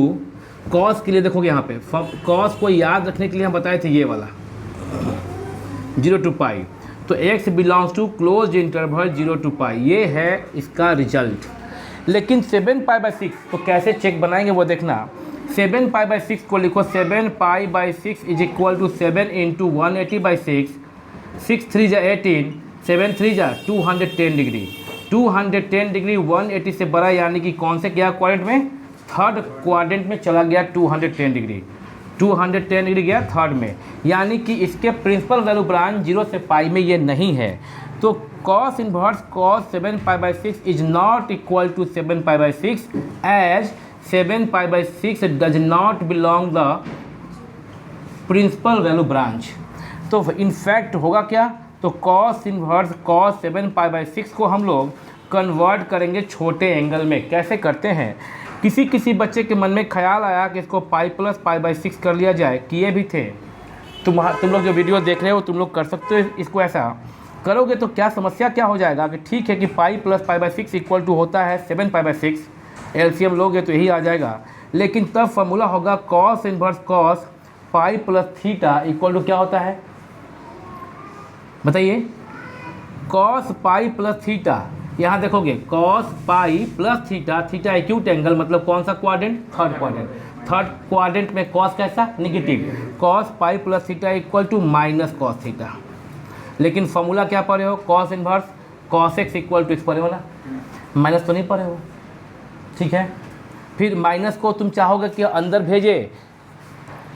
[SPEAKER 1] cos के लिए। देखोगे यहाँ पे cos को याद रखने के लिए हम बताए थे ये वाला 0 to π, तो x belongs to close interval 0 to π, ये है इसका रिजल्ट। लेकिन 7π/6 तो कैसे चेक बनाएंगे वो देखना। 7π/6 को लिखो 7π/6 इज इक्वल टू 7 इंटू 180/6, 6 3 जा 18, 7 3 जा 210 डिग्री, 210 डिग्री 180 से बड़ा, यानी कि कौन से क्या क्वाड्रेंट में, थर्ड क्वाड्रेंट में चला गया 210 डिग्री, 210 डिग्री गया थर्ड में, यानी कि इसके प्रिंसिपल वैल्यू ब्रांच 0 से पाई में ये नहीं है। तो cos inverse cos 7π/6 is not equal to 7π/6 as 7π/6 does not belong the principal value branch. तो इनफैक्ट होगा क्या, तो cos इनवर्स cos 7π/6 को हम लोग कन्वर्ट करेंगे छोटे एंगल में। कैसे करते हैं, किसी बच्चे के मन में ख्याल आया कि इसको पाई प्लस π/6 कर लिया जाए, किए भी थे। तुम लोग जो वीडियो देख रहे हो तुम लोग कर सकते हो इसको। ऐसा करोगे तो क्या समस्या क्या हो जाएगा कि ठीक है कि पाई प्लस π/6 इक्वल टू होता है 7π/6, एलसीएम लोगे तो यही आ जाएगा। लेकिन तब फॉर्मूला होगा cos inverse cos pi plus theta equal to क्या होता है, बताइए, cos पाई प्लस थीटा। यहाँ देखोगे cos pi plus theta, theta acute angle, मतलब कौन सा quadrant, third quadrant. Third quadrant में cos कैसा, negative, cos pi plus theta equal to minus cos theta. लेकिन फॉर्मूला क्या पढ़े हो, cos inverse cos x equal to x पढ़े हो ना, माइनस तो नहीं पढ़े हो, ठीक है। फिर माइनस को तुम चाहोगे कि अंदर भेजे,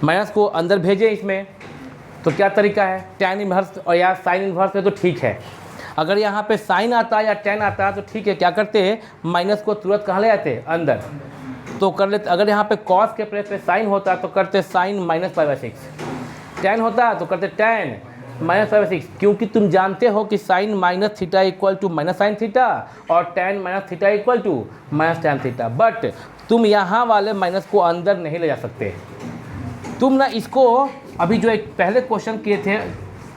[SPEAKER 1] माइनस को अंदर भेजे इसमें, तो क्या तरीका है, tan इनवर्स और या साइन इनवर्स है तो ठीक है। अगर यहाँ पे साइन आता है या tan आता है तो ठीक है, क्या करते हैं, माइनस को तुरंत कहाँ ले आते हैं, अंदर, तो कर लेते। अगर यहाँ पे cos के प्लेस पे साइन होता है तो करते साइन माइनस π/6, tan होता है तो करते tan माइनस π/6, क्योंकि तुम जानते हो कि sine minus theta equal to minus sine theta और tan minus theta equal to minus tan theta. But तुम यहाँ वाले माइनस को अंदर नहीं ले जा सकते। तुम ना इसको अभी जो एक पहले क्वेश्चन किए थे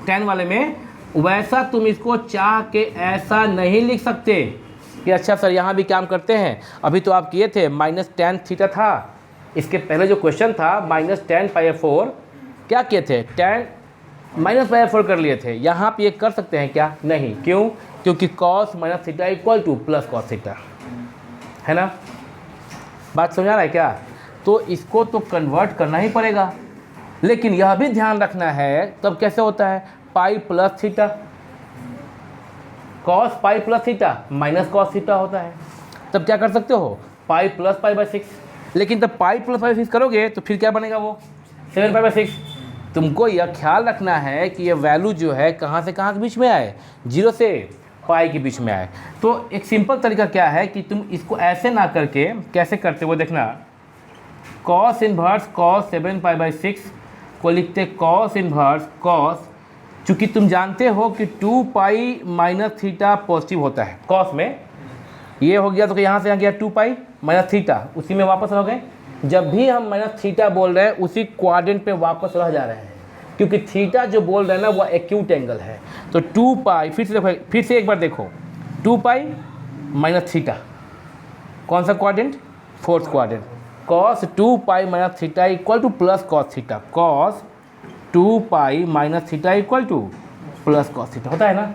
[SPEAKER 1] tan वाले में, वैसा तुम इसको चाह के ऐसा नहीं लिख सकते कि अच्छा सर यहाँ भी काम करते हैं। अभी तो आप किए थे माइनस tan थीटा था, इसके पहले जो क्वेश्चन था माइनस tan π/4, क्या किए थे, tan माइनस π/4 कर लिए थे। यहाँ पे ये कर सकते हैं क्या, नहीं, क्यों, क्योंकि cos minus theta equal two plus cos theta, है ना, बात समझ आ रहा है क्या। तो इसको तो कन्वर्ट करना ही पड़ेगा। लेकिन यह भी ध्यान रखना है तब कैसे होता है, पाई plus theta, cos pi plus theta minus cos theta होता है, तब क्या कर सकते हो, पाई प्लस π/6। लेकिन तब पाई प्लस π/6 करोगे तो फिर क्या बनेगा, वो 7π/6। तुमको यह ख्याल रखना है कि ये वैल्यू जो है कहाँ से कहाँ के बीच में आए, 0 से पाई के बीच में आए। तो एक सिंपल तरीका क्या है कि तुम इसको ऐसे ना करके कैसे करते हो देखना, cos इनवर्स cos 7π/6 को लिखते cos इनवर्स cos, चूँकि तुम जानते हो कि 2 पाई माइनस थीटा पॉजिटिव होता है cos में, ये हो गया तो यहाँ से आ गया 2 पाई माइनस थीटा, उसी में वापस रह गए। जब भी हम माइनस थीटा बोल रहे हैं उसी क्वाड्रेंट पे वापस रह जा रहे हैं, क्योंकि थीटा जो बोल रहे हैं ना वो एक्यूट एंगल है। तो 2 पाई, फिर से एक बार देखो, 2 पाई माइनस थीटा, कौन सा quadrant, fourth quadrant, cos 2 pi minus theta equal two plus cos theta, cos 2 pi minus theta equal two plus cos theta होता है ना।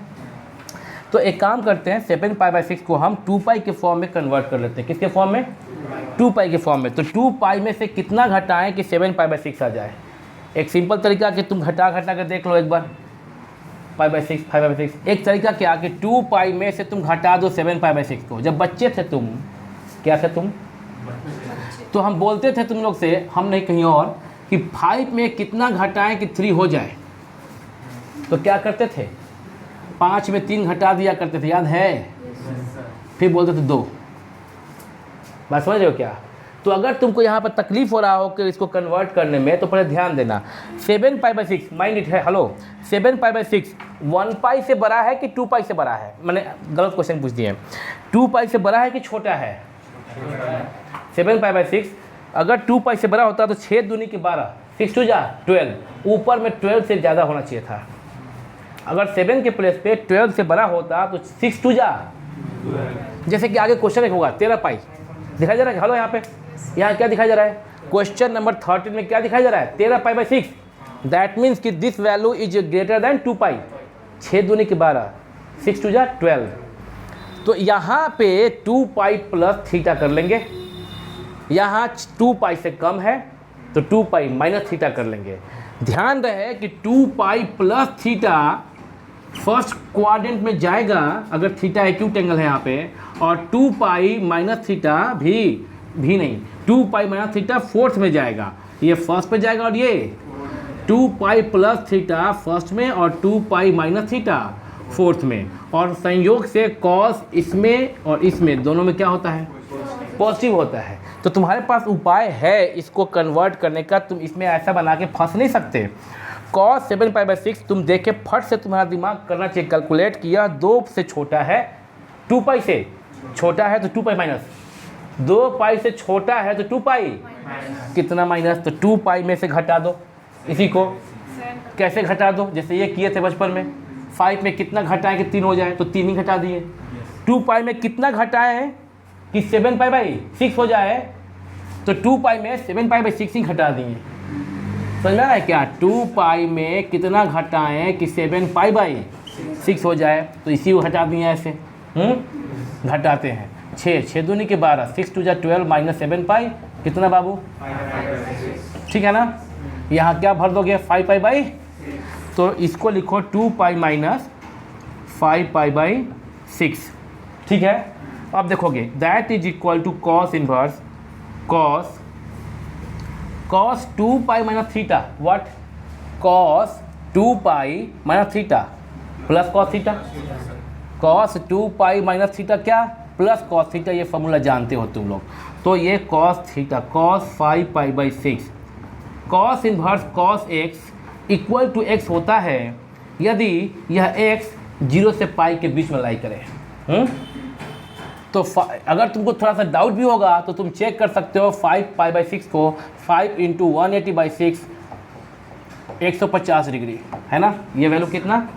[SPEAKER 1] तो एक काम करते हैं, 7π/6 को हम 2 पाई के फॉर्म में कन्वर्ट कर लेते हैं। किसके फॉर्म में, 2 पाई के फॉर्म में। तो 2 पाई में से कितना घटाएं कि 7π/6 आ जाए। एक सिंपल तरीका कि तुम घटा कर देख लो एक बार, π/6 5/6। एक तरीका क्या कि 2 पाई में से तुम घटा दो 7π/6 को। जब बच्चे थे तुम, क्या थे तुम, तो हम बोलते थे तुम लोग से, हम नहीं कहीं और, कि 5 में कितना घटाएं कि 3 हो जाए। तो क्या करते थे, 5 में 3 घटा दिया करते थे, याद है? फिर बोलते थे 2। बात समझ रहे हो क्या? तो अगर तुमको यहाँ पर तकलीफ हो रहा हो कि इसको कन्वर्ट करने में, तो पहले ध्यान देना 7 पाई बाई 6 माइंड इट है। हेलो, 7 पाई बाई 6 1 पाई से बड़ा है कि 2 पाई से बड़ा है? मैंने गलत क्वेश्चन पूछ दिए। 2 पाई से बड़ा है कि छोटा है? 7 पाई बाई 6 अगर 2 पाई से बड़ा होता तो 6 दूनी के 12, 6 2 जा 12, ऊपर में 12 से ज़्यादा होना चाहिए था। अगर 7 के प्लेस पे 12 से बड़ा होता तो 6 2 जा, जैसे कि आगे क्वेश्चन एक होगा 13 पाई दिखाई जा रहा है। हेलो, यहाँ पे यहाँ क्या दिखाई जा रहा है? क्वेश्चन नंबर 13 में क्या दिखाई जा रहा है? 13 पाई बाई 6। दैट मीन्स कि this value is greater than 2 पाई। 6 दूनी के 12, 6 2 जा 12। तो यहाँ पे 2 पाई प्लस थीटा कर लेंगे। यहाँ 2 पाई से कम है तो 2 पाई माइनस थीटा कर लेंगे। ध्यान रहे कि 2 pi plus theta first quadrant में जाएगा अगर थीटा एक्यूट एंगल है यहाँ पे, और 2 पाई माइनस थीटा भी नहीं, 2 पाई माइनस थीटा फोर्थ में जाएगा। ये फर्स्ट पे जाएगा और ये 2 पाई प्लस थीटा फर्स्ट में और 2 पाई माइनस थीटा फोर्थ में। और संयोग से कॉस इसमें और इसमें दोनों में क्या होता है? पॉजिटिव होता है। तो तुम्हारे पास उपाय है इसको कन्वर्ट करने का। तुम इसमें ऐसा बना के फंस नहीं सकते। कॉस 7 पाई बाई 6 तुम देख के फट से तुम्हारा दिमाग करना चाहिए कैलकुलेट किया 2 से छोटा है, 2 पाई से छोटा है तो 2 पाई माइनस, 2 पाई से छोटा है तो 2 पाई कितना माइनस, तो 2 पाई में से घटा दो। इसी को कैसे घटा दो? जैसे ये किए थे बचपन में। 5 में कितना घटाएं कि 3 हो जाए, तो 3 ही घटा दिए। 2 पाई में कितना घटाएं कि 7 पाई बाई 6 हो जाए, तो 2 पाई में 7 पाई बाई 6 ही घटा दिए। समझ में आ रहा है क्या? 2 पाई में कितना घटाएं कि 7 पाई बाई 6 हो जाए, तो इसी को घटा दिए ऐसे। घटाते हैं 6 दूनी के 12, 6 2 जा 12 माइनस 7 पाई कितना बाबू? ठीक है ना? यहाँ क्या भर दोगे? 5 पाई बाई, तो इसको लिखो 2 पाई माइनस 5 पाई बाई 6। ठीक है, अब देखोगे that is equal to cos inverse cos 2 pi minus theta. What? Cos 2 pi minus theta plus cos theta. Cos 2 pi minus theta क्या? Plus cos theta. ये formula जानते हो तुम लोग। तो ये cos theta cos 5 pi by 6 cos inverse cos x equal to x होता है यदि यह एक्स 0 से पाई के बीच में लाई करे। तो अगर तुमको थोड़ा सा डाउट भी होगा तो तुम चेक कर सकते हो 5 पाई बाई 6 को 5 इंटू 180 बाई 6 150 डिग्री है ना? ये वैल्यू कितना?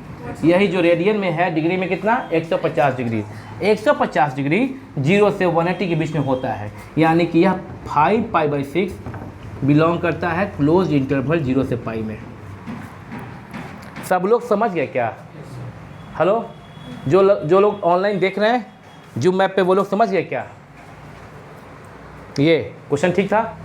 [SPEAKER 1] यही जो रेडियन में है डिग्री में कितना? 150 डिग्री। 150 डिग्री 0 से 180 के बीच में होता है, यानी कि यह 5 पाई बाई 6 बिलोंग करता है क्लोज इंटरवल 0 से पाई में। सब लोग समझ गए क्या? हेलो, जो लोग ऑनलाइन देख रहे हैं जूम मैप पे, वो लोग समझ गए क्या? ये क्वेश्चन ठीक था?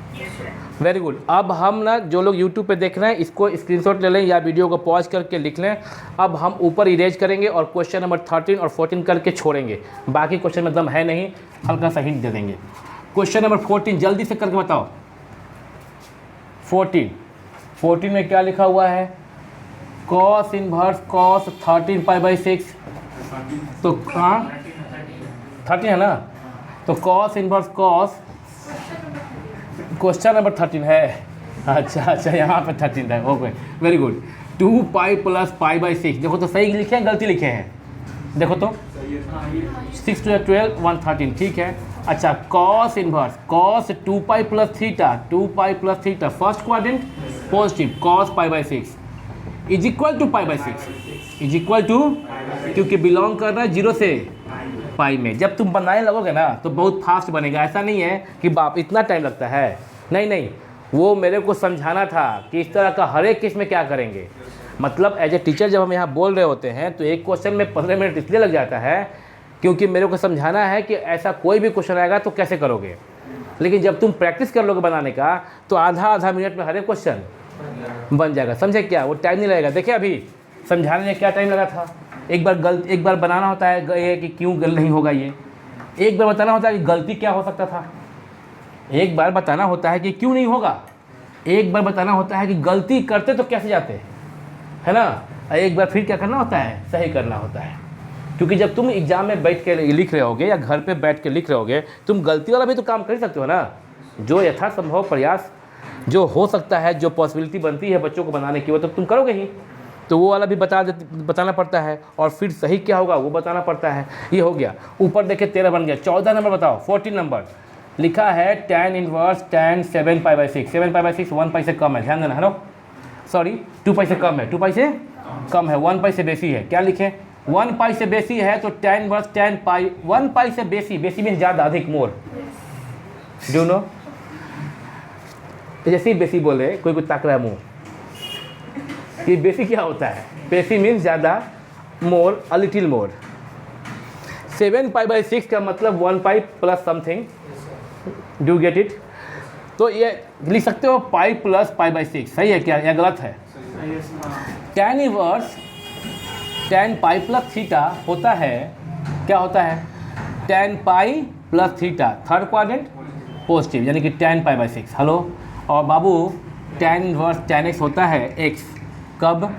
[SPEAKER 1] Very good. अब हम ना जो लोग यूट्यूब पे देख रहे हैं इसको स्क्रीनशॉट ले लें या वीडियो को पॉज करके लिख लें। अब हम ऊपर इरेज करेंगे और क्वेश्चन नंबर 13 और 14 करके छोड़ेंगे। बाकी क्वेश्चन में दम है नहीं, हल्का सा हिंट दे देंगे। क्वेश्चन नंबर 14 जल्दी से करके बताओ। 14 में क्या लिखा हुआ है? Cos inverse cos 13 pi by 6। तो हाँ 13 है ना? तो cos inverse cos question number 13 है। अच्छा यहाँ पे 13 है। Okay very good. 2 pi plus pi by 6। देखो तो सही लिखे हैं गलती लिखे हैं? देखो तो 6 2 12 113। ठीक है। अच्छा cos inverse cos 2 pi plus theta 2 pi plus theta first quadrant positive cos pi by 6 is equal to pi by 6 is equal to, क्योंकि बिलोंग कर रहा है 0 से पाई में। जब तुम बनाने लगोगे ना तो बहुत फास्ट बनेगा। ऐसा नहीं है कि बाप इतना टाइम लगता है, नहीं, वो मेरे को समझाना था कि इस तरह का हर एक केस में क्या करेंगे। मतलब एज ए टीचर जब हम यहाँ बोल रहे होते हैं तो एक क्वेश्चन में 15 मिनट इसलिए लग जाता है क्योंकि मेरे को समझाना है कि ऐसा कोई भी क्वेश्चन आएगा तो कैसे करोगे। लेकिन जब तुम प्रैक्टिस कर लोगे बनाने का तो आधा मिनट में हर एक क्वेश्चन बन जाएगा। समझे क्या? वो टाइम नहीं लगेगा। देखिए अभी समझाने में क्या टाइम लगा था। एक बार बनाना होता है ये कि क्यों गलत नहीं होगा, ये एक बार बताना होता है कि गलती क्या हो सकता था, एक बार बताना होता है कि क्यों नहीं होगा, एक बार बताना होता है कि गलती करते तो कैसे जाते, है ना? एक बार फिर क्या करना होता है, सही करना होता है। क्योंकि जब तुम एग्जाम में बैठ के लिख रहे होगे या घर पे बैठ के लिख रहे होगे, तुम गलती वाला भी तो काम कर ही सकते हो ना। जो यथासंभव प्रयास जो हो सकता है, जो पॉसिबिलिटी बनती है बच्चों को बनाने की, वो तब तुम करोगे ही। तो वो वाला भी बताना पड़ता है, और फिर सही क्या होगा वो बताना पड़ता है। ये हो गया। ऊपर देखिए 13 बन गया। 14 नंबर बताओ, 14 नंबर लिखा है tan इनवर्स tan 7π/6। 7π/6 1 पाई से कम है, ध्यान देना। हेलो सॉरी 2 पाई से कम है, 2 पाई से कम है, 1 पाई से बेसी है। क्या लिखें, 1 पाई से बेसी है तो tan इनवर्स tan पाई, 1 पाई से बेसी, बेसी मीन ज़्यादा, अधिक, मोर, डू नो। जैसे ही बेसी बोले कोई ताक रहा है मुँह, ये बेसी क्या होता है, बेसी मीन ज़्यादा, मोर अ लिटिल मोर। 7π/6 का मतलब 1 pi plus something, do get it. तो ये लिख सकते हो पाई प्लस π/6, सही है क्या या गलत है? tan इनवर्स tan पाई प्लस थीटा होता है, क्या होता है, tan पाई plus theta, third quadrant positive, यानी कि tan π/6। हेलो, और बाबू tan इनवर्स tan x होता है x, कब,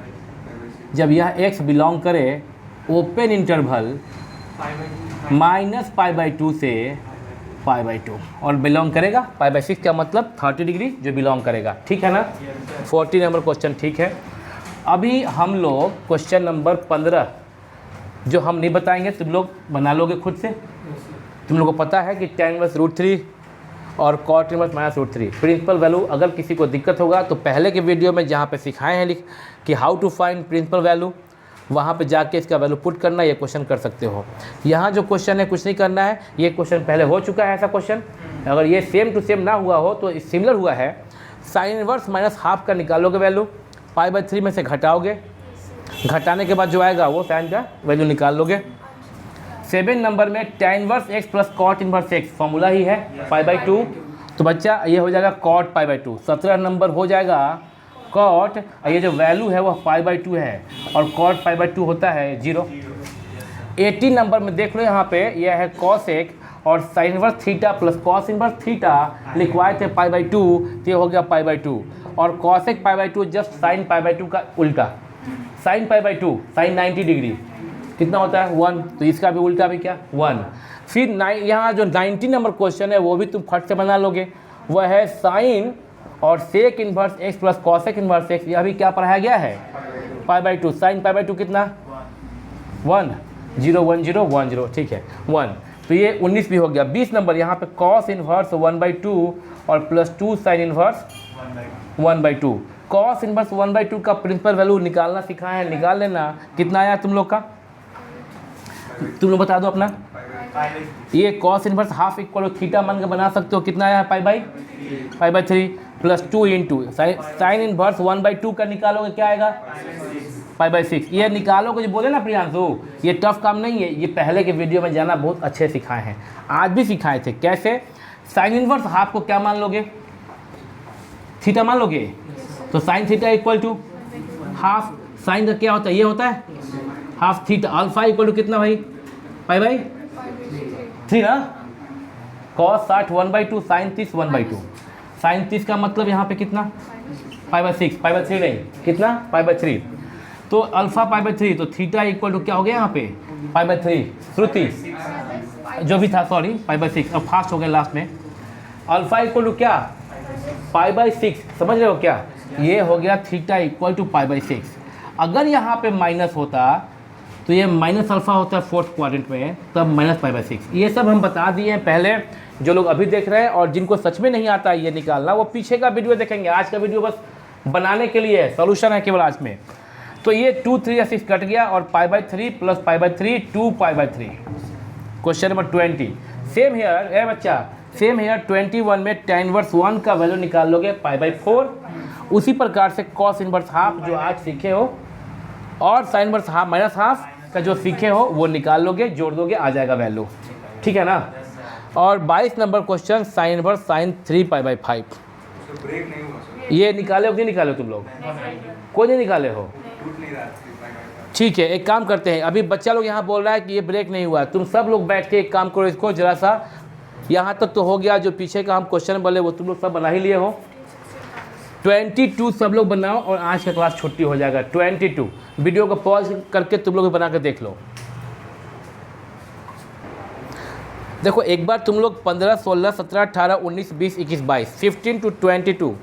[SPEAKER 1] जब यह x बिलोंग करे ओपन इंटरवल -π/2 से π/2, और बिलोंग करेगा π/6 का मतलब 30 डिग्री जो बिलोंग करेगा, ठीक है ना। 14 नंबर क्वेश्चन ठीक है। अभी हम लोग क्वेश्चन नंबर 15 जो हम नहीं बताएंगे, तुम लोग बना लोगे खुद से। तुम लोगों को पता है कि tan इनवर्स √3 और cot इनवर्स -√3 प्रिंसिपल वैल्यू। अगर किसी को दिक्कत होगा तो पहले के वीडियो में जहाँ पे सिखाए हैं लिख कि how to find principal value, वहाँ पे जाके इसका वैल्यू पुट करना, ये क्वेश्चन कर सकते हो। यहाँ जो क्वेश्चन है कुछ नहीं करना है, ये क्वेश्चन पहले हो चुका है ऐसा क्वेश्चन। अगर ये सेम टू सेम ना हुआ हो तो सिमिलर हुआ है। साइन इनवर्स -½ का निकालोगे वैल्यू, π/3 में से घटाओगे, घटाने के बाद जो आएगा वो साइन का वैल्यू निकाल लोगे। 7 नंबर में tan inverse x plus cot inverse x formula ही है π/2, तो बच्चा ये हो जाएगा cot π/2। 17 नंबर हो जाएगा cot, ये जो वैल्यू है वो π/2 है, और cot π/2 होता है 0। 18 नंबर में देख लो यहाँ पे यह है cos x और sin inverse theta plus cos inverse theta लिखवाए थे π/2, तो ये हो गया π/2, और cos x π/2 जस्ट sin π/2 का उल्टा, sin π/2 sin 90 डिग्री कितना होता है 1, तो इसका भी उल्टा भी क्या 1। फिर यहाँ जो 19 नंबर क्वेश्चन है वो भी तुम फट से बना लोगे, वह है साइन और sec inverse x plus cosec inverse x, यह भी क्या पढ़ाया गया है π/2। साइन π/2 कितना 1, 0 1 0 1 0, ठीक है 1, तो ये 19 भी हो गया। 20 नंबर यहाँ पे cos इनवर्स 1/2 और +2 साइन इनवर्स 1/2। cos इनवर्स 1/2 का प्रिंसिपल वैल्यू निकालना सिखाया है, निकाल लेना। कितना आया तुम लोग का, तुम लोग बता दो अपना। ये cos इनवर्स ½ इक्वल थीटा मान के बना सकते हो, कितना आया π/3 +2 इंटू साइन इनवर्स 1/2 का निकालोगे क्या आएगा π/6। ये निकालोगे जो बोले ना प्रियांशु, ये टफ काम नहीं है, ये पहले के वीडियो में जाना बहुत अच्छे सिखाए हैं, आज भी सिखाए थे। कैसे, साइन इनवर्स ½ को क्या मान लोगे, थीटा मान लोगे, तो sine theta equal to ½ sine का क्या होता है, ये होता है ½ थीटा। अल्फा इक्वल टू कितना भाई π/3 ना, cos 60 1/2 साइन 30 1/2। साइन 30 का मतलब यहाँ पे कितना π/6, π/3 नहीं, कितना π/3, तो अल्फा π/3, तो थीटा इक्वल टू क्या हो गया यहाँ पे π/3, श्रुति जो भी था सॉरी π/6, अब फास्ट हो गया लास्ट में। अल्फा इक्वल टू क्या π/6, समझ रहे हो क्या, ये हो गया थीटा इक्वल टू π/6। अगर यहाँ पे माइनस होता तो ये माइनस अल्फा होता है 4th क्वाड्रेंट में, तब -π/6। ये सब हम बता दिए हैं पहले, जो लोग अभी देख रहे हैं और जिनको सच में नहीं आता ये निकालना, वो पीछे का वीडियो देखेंगे। आज का वीडियो बस बनाने के लिए है, सॉल्यूशन है केवल आज में। तो ये 2 3 या 6 कट गया, और π/3 plus π/3 2π/3। Question number 20 same here है बच्चा, सेम हेयर 21 में tan इनवर्स 1 का वैल्यू निकाल लोगे π/4। उसी प्रकार से cos इनवर्स ½ जो आज सीखे हो, और साइन इनवर्स -½ का जो सीखे हो वो निकाल लोगे, जोड़ दोगे, आ जाएगा वैल्यू, ठीक है ना। और 22 number question sine inverse sin 3π/5, ये निकाले हो कि नहीं निकाले तुम लोग, कोई नहीं निकाले हो, ठीक है। एक काम करते हैं, अभी बच्चा लोग यहाँ बोल रहा है कि ये ब्रेक नहीं हुआ, तुम सब लोग बैठ के एक काम करो, इसको जरा सा यहाँ तक तो हो गया, जो पीछे का हम क्वेश्चन बोले वो तुम लोग सब बना ही लिए हो, 22 सब लोग बनाओ और आज का क्लास छुट्टी हो जाएगा। 22 वीडियो को पॉज करके तुम लोग बना कर देख लो। देखो एक बार तुम लोग 15, 16, 17, 18, 19, 20, 21, 22, 15 to 22,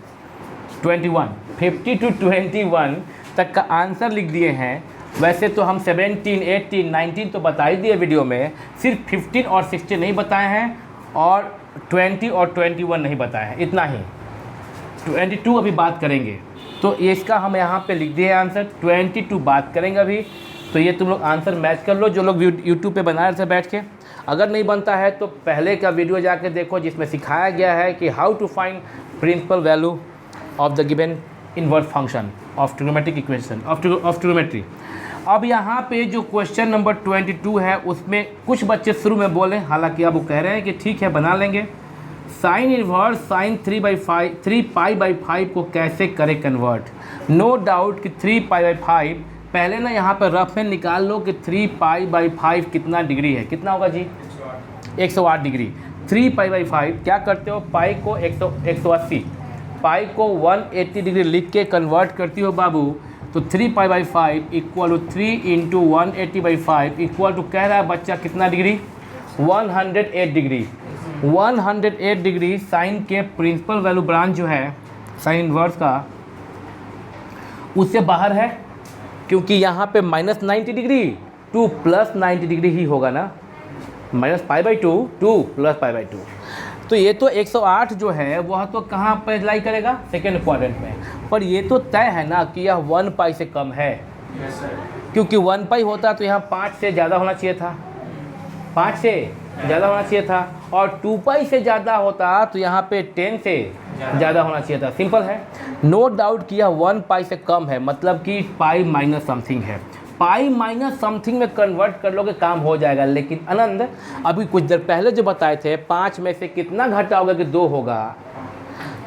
[SPEAKER 1] 21, 50 to 21 तक का आंसर लिख दिए हैं। वैसे तो हम 17, 18, 19 तो बता ही दिए वीडियो में, सिर्फ 15 और 16 नहीं बताए हैं और 20 और 21 नहीं बताए हैं, इतना ही। 22 अभी बात करेंगे, तो इसका हम यहाँ पे लिख दिए आंसर। 22 बात करेंगे अभी, तो ये तुम लोग आंसर मैच कर लो जो लोग यूट्यूब पे बना रहे थे बैठ के। अगर नहीं बनता है तो पहले का वीडियो जाके देखो जिसमें सिखाया गया है कि how to find principal value of the given inverse function of trigonometric equation of trigonometry. अब यहाँ पे जो क्वेश्चन नंबर 22 है उसमें कुछ बच्चे शुरू में बोले, हालांकि अब वो कह रहे हैं कि ठीक है बना लेंगे। साइन इनवर्स साइन 3π/5 को कैसे करें कन्वर्ट। नो डाउट कि 3π/5 पहले ना यहाँ पर रफ में निकाल लो कि 3π/5 कितना डिग्री है, कितना होगा जी 108 डिग्री। 3π/5 क्या करते हो, पाई को 180, पाई को 180 डिग्री लिख के कन्वर्ट करती हो बाबू, तो 3π/5 इक्वल टू 3 × 180/5 इक्वल टू कह रहा है बच्चा कितना डिग्री 108 डिग्री। 108 डिग्री साइन के प्रिंसिपल वैल्यू ब्रांच जो है साइन इनवर्स का उससे बाहर है, क्योंकि यहाँ पे -90 डिग्री 2 + 90 डिग्री ही होगा ना, -π/2 2 + π/2। तो ये तो 108 जो है वह तो कहाँ पर लाई करेगा, सेकेंड क्वाड्रेंट में। पर ये तो तय है ना कि यह 1π से कम है, क्योंकि 1π होता तो यहाँ 5 से ज़्यादा होना चाहिए था, 5 से ज़्यादा होना चाहिए था, और 2π से ज़्यादा होता तो यहाँ पे 10 से ज़्यादा होना चाहिए था। सिंपल है, नो डाउट कि यह 1π से कम है, मतलब कि पाई माइनस समथिंग है। पाई माइनस समथिंग में कन्वर्ट कर लोगे काम हो जाएगा। लेकिन आनंद अभी कुछ देर पहले जो बताए थे 5 में से कितना घटाओगे कि 2 होगा,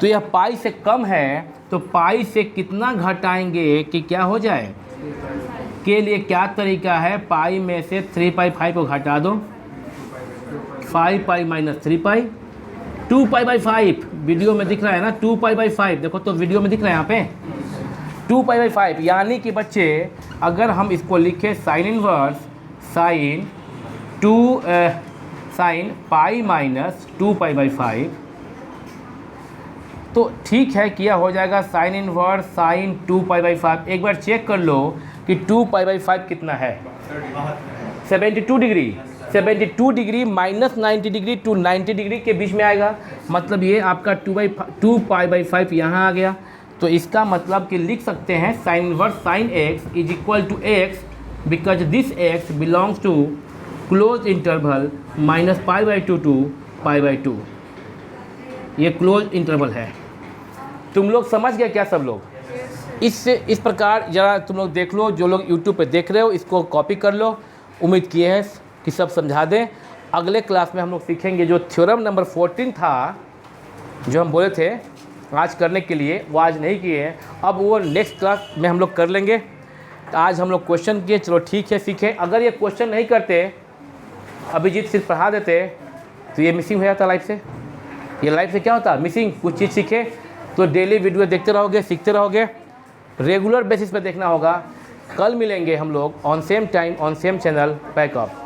[SPEAKER 1] तो यह पाई से कम है, तो पाई से कितना घटाएंगे कि क्या हो जाए, के लिए क्या तरीका है, पाई में से 3π/5 को घटा दो, 5π - 3π, 2π/5 वीडियो में दिख रहा है ना, 2π/5 देखो तो वीडियो में दिख रहा है यहाँ पे 2π/5, यानी कि बच्चे अगर हम इसको लिखें साइन इनवर्स साइन π - 2π/5, तो ठीक है किया हो जाएगा साइन इनवर्स साइन 2π/5। एक बार चेक कर लो कि 2π/5 कितना है, 72 degree. 72 degree -90 degree to 90 degree के बीच में आएगा, मतलब ये आपका 2π/5 यहाँ आ गया। तो इसका मतलब कि लिख सकते हैं sine inverse sine x is equal to x because this x belongs to close interval -π/2 to π/2, ये क्लोज इंटरवल है। तुम लोग समझ गए क्या सब लोग? इस प्रकार ज़रा तुम लोग देख लो, जो लोग यूट्यूब पे देख रहे हो इसको कॉपी कर लो। उम्मीद किए हैं कि सब समझा दें। अगले क्लास में हम लोग सीखेंगे जो थ्योरम नंबर 14 था, जो हम बोले थे आज करने के लिए, वो आज नहीं किए हैं, अब वो नेक्स्ट क्लास में हम लोग कर लेंगे। तो आज हम लोग क्वेश्चन किए, चलो ठीक है सीखे। अगर ये क्वेश्चन नहीं करते, अभिजीत सिर्फ पढ़ा देते, तो ये मिसिंग हो जाता लाइफ से। ये लाइफ से क्या होता, मिसिंग। कुछ चीज़ सीखे तो डेली वीडियो देखते रहोगे, सीखते रहोगे, रेगुलर बेसिस पे देखना होगा। कल मिलेंगे हम लोग on same time on same channel. Pack up.